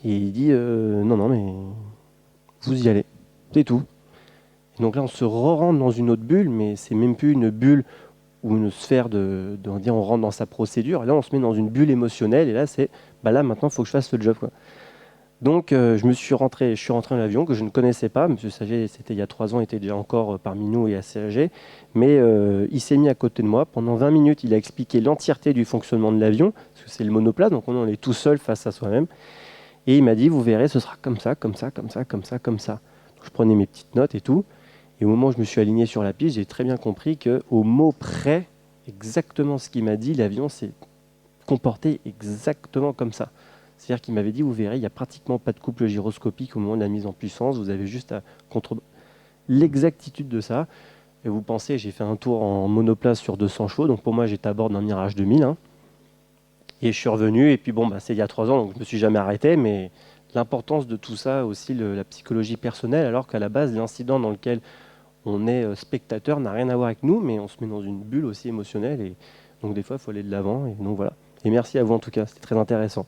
Speaker 9: Et il dit, non, mais vous y allez, c'est tout. Et donc là, on se re-rentre dans une autre bulle, mais c'est même plus une bulle ou une sphère de dire on rentre dans sa procédure. Et là, on se met dans une bulle émotionnelle, et là, c'est, bah là, maintenant, il faut que je fasse le job, quoi. Donc, je suis rentré dans l'avion que je ne connaissais pas. Monsieur Saget, c'était il y a 3 ans, était déjà encore parmi nous et assez âgé. Mais il s'est mis à côté de moi. Pendant 20 minutes, il a expliqué l'entièreté du fonctionnement de l'avion, parce que c'est le monoplace, donc on est tout seul face à soi-même. Et il m'a dit, vous verrez, ce sera comme ça, comme ça, comme ça, comme ça, comme ça. Donc, je prenais mes petites notes et tout. Et au moment où je me suis aligné sur la piste, j'ai très bien compris qu'au mot près, exactement ce qu'il m'a dit, l'avion s'est comporté exactement comme ça. C'est-à-dire qu'il m'avait dit, vous verrez, il n'y a pratiquement pas de couple gyroscopique au moment de la mise en puissance, vous avez juste à contrôler l'exactitude de ça. Et vous pensez, j'ai fait un tour en monoplace sur 200 chevaux, donc pour moi j'étais à bord d'un Mirage 2000. Hein. Et je suis revenu, et puis bon, bah, c'est il y a 3 ans, donc je ne me suis jamais arrêté, mais l'importance de tout ça, aussi la psychologie personnelle, alors qu'à la base, l'incident dans lequel on est spectateur n'a rien à voir avec nous, mais on se met dans une bulle aussi émotionnelle, et donc des fois il faut aller de l'avant, et donc voilà. Et merci à vous en tout cas, c'était très intéressant.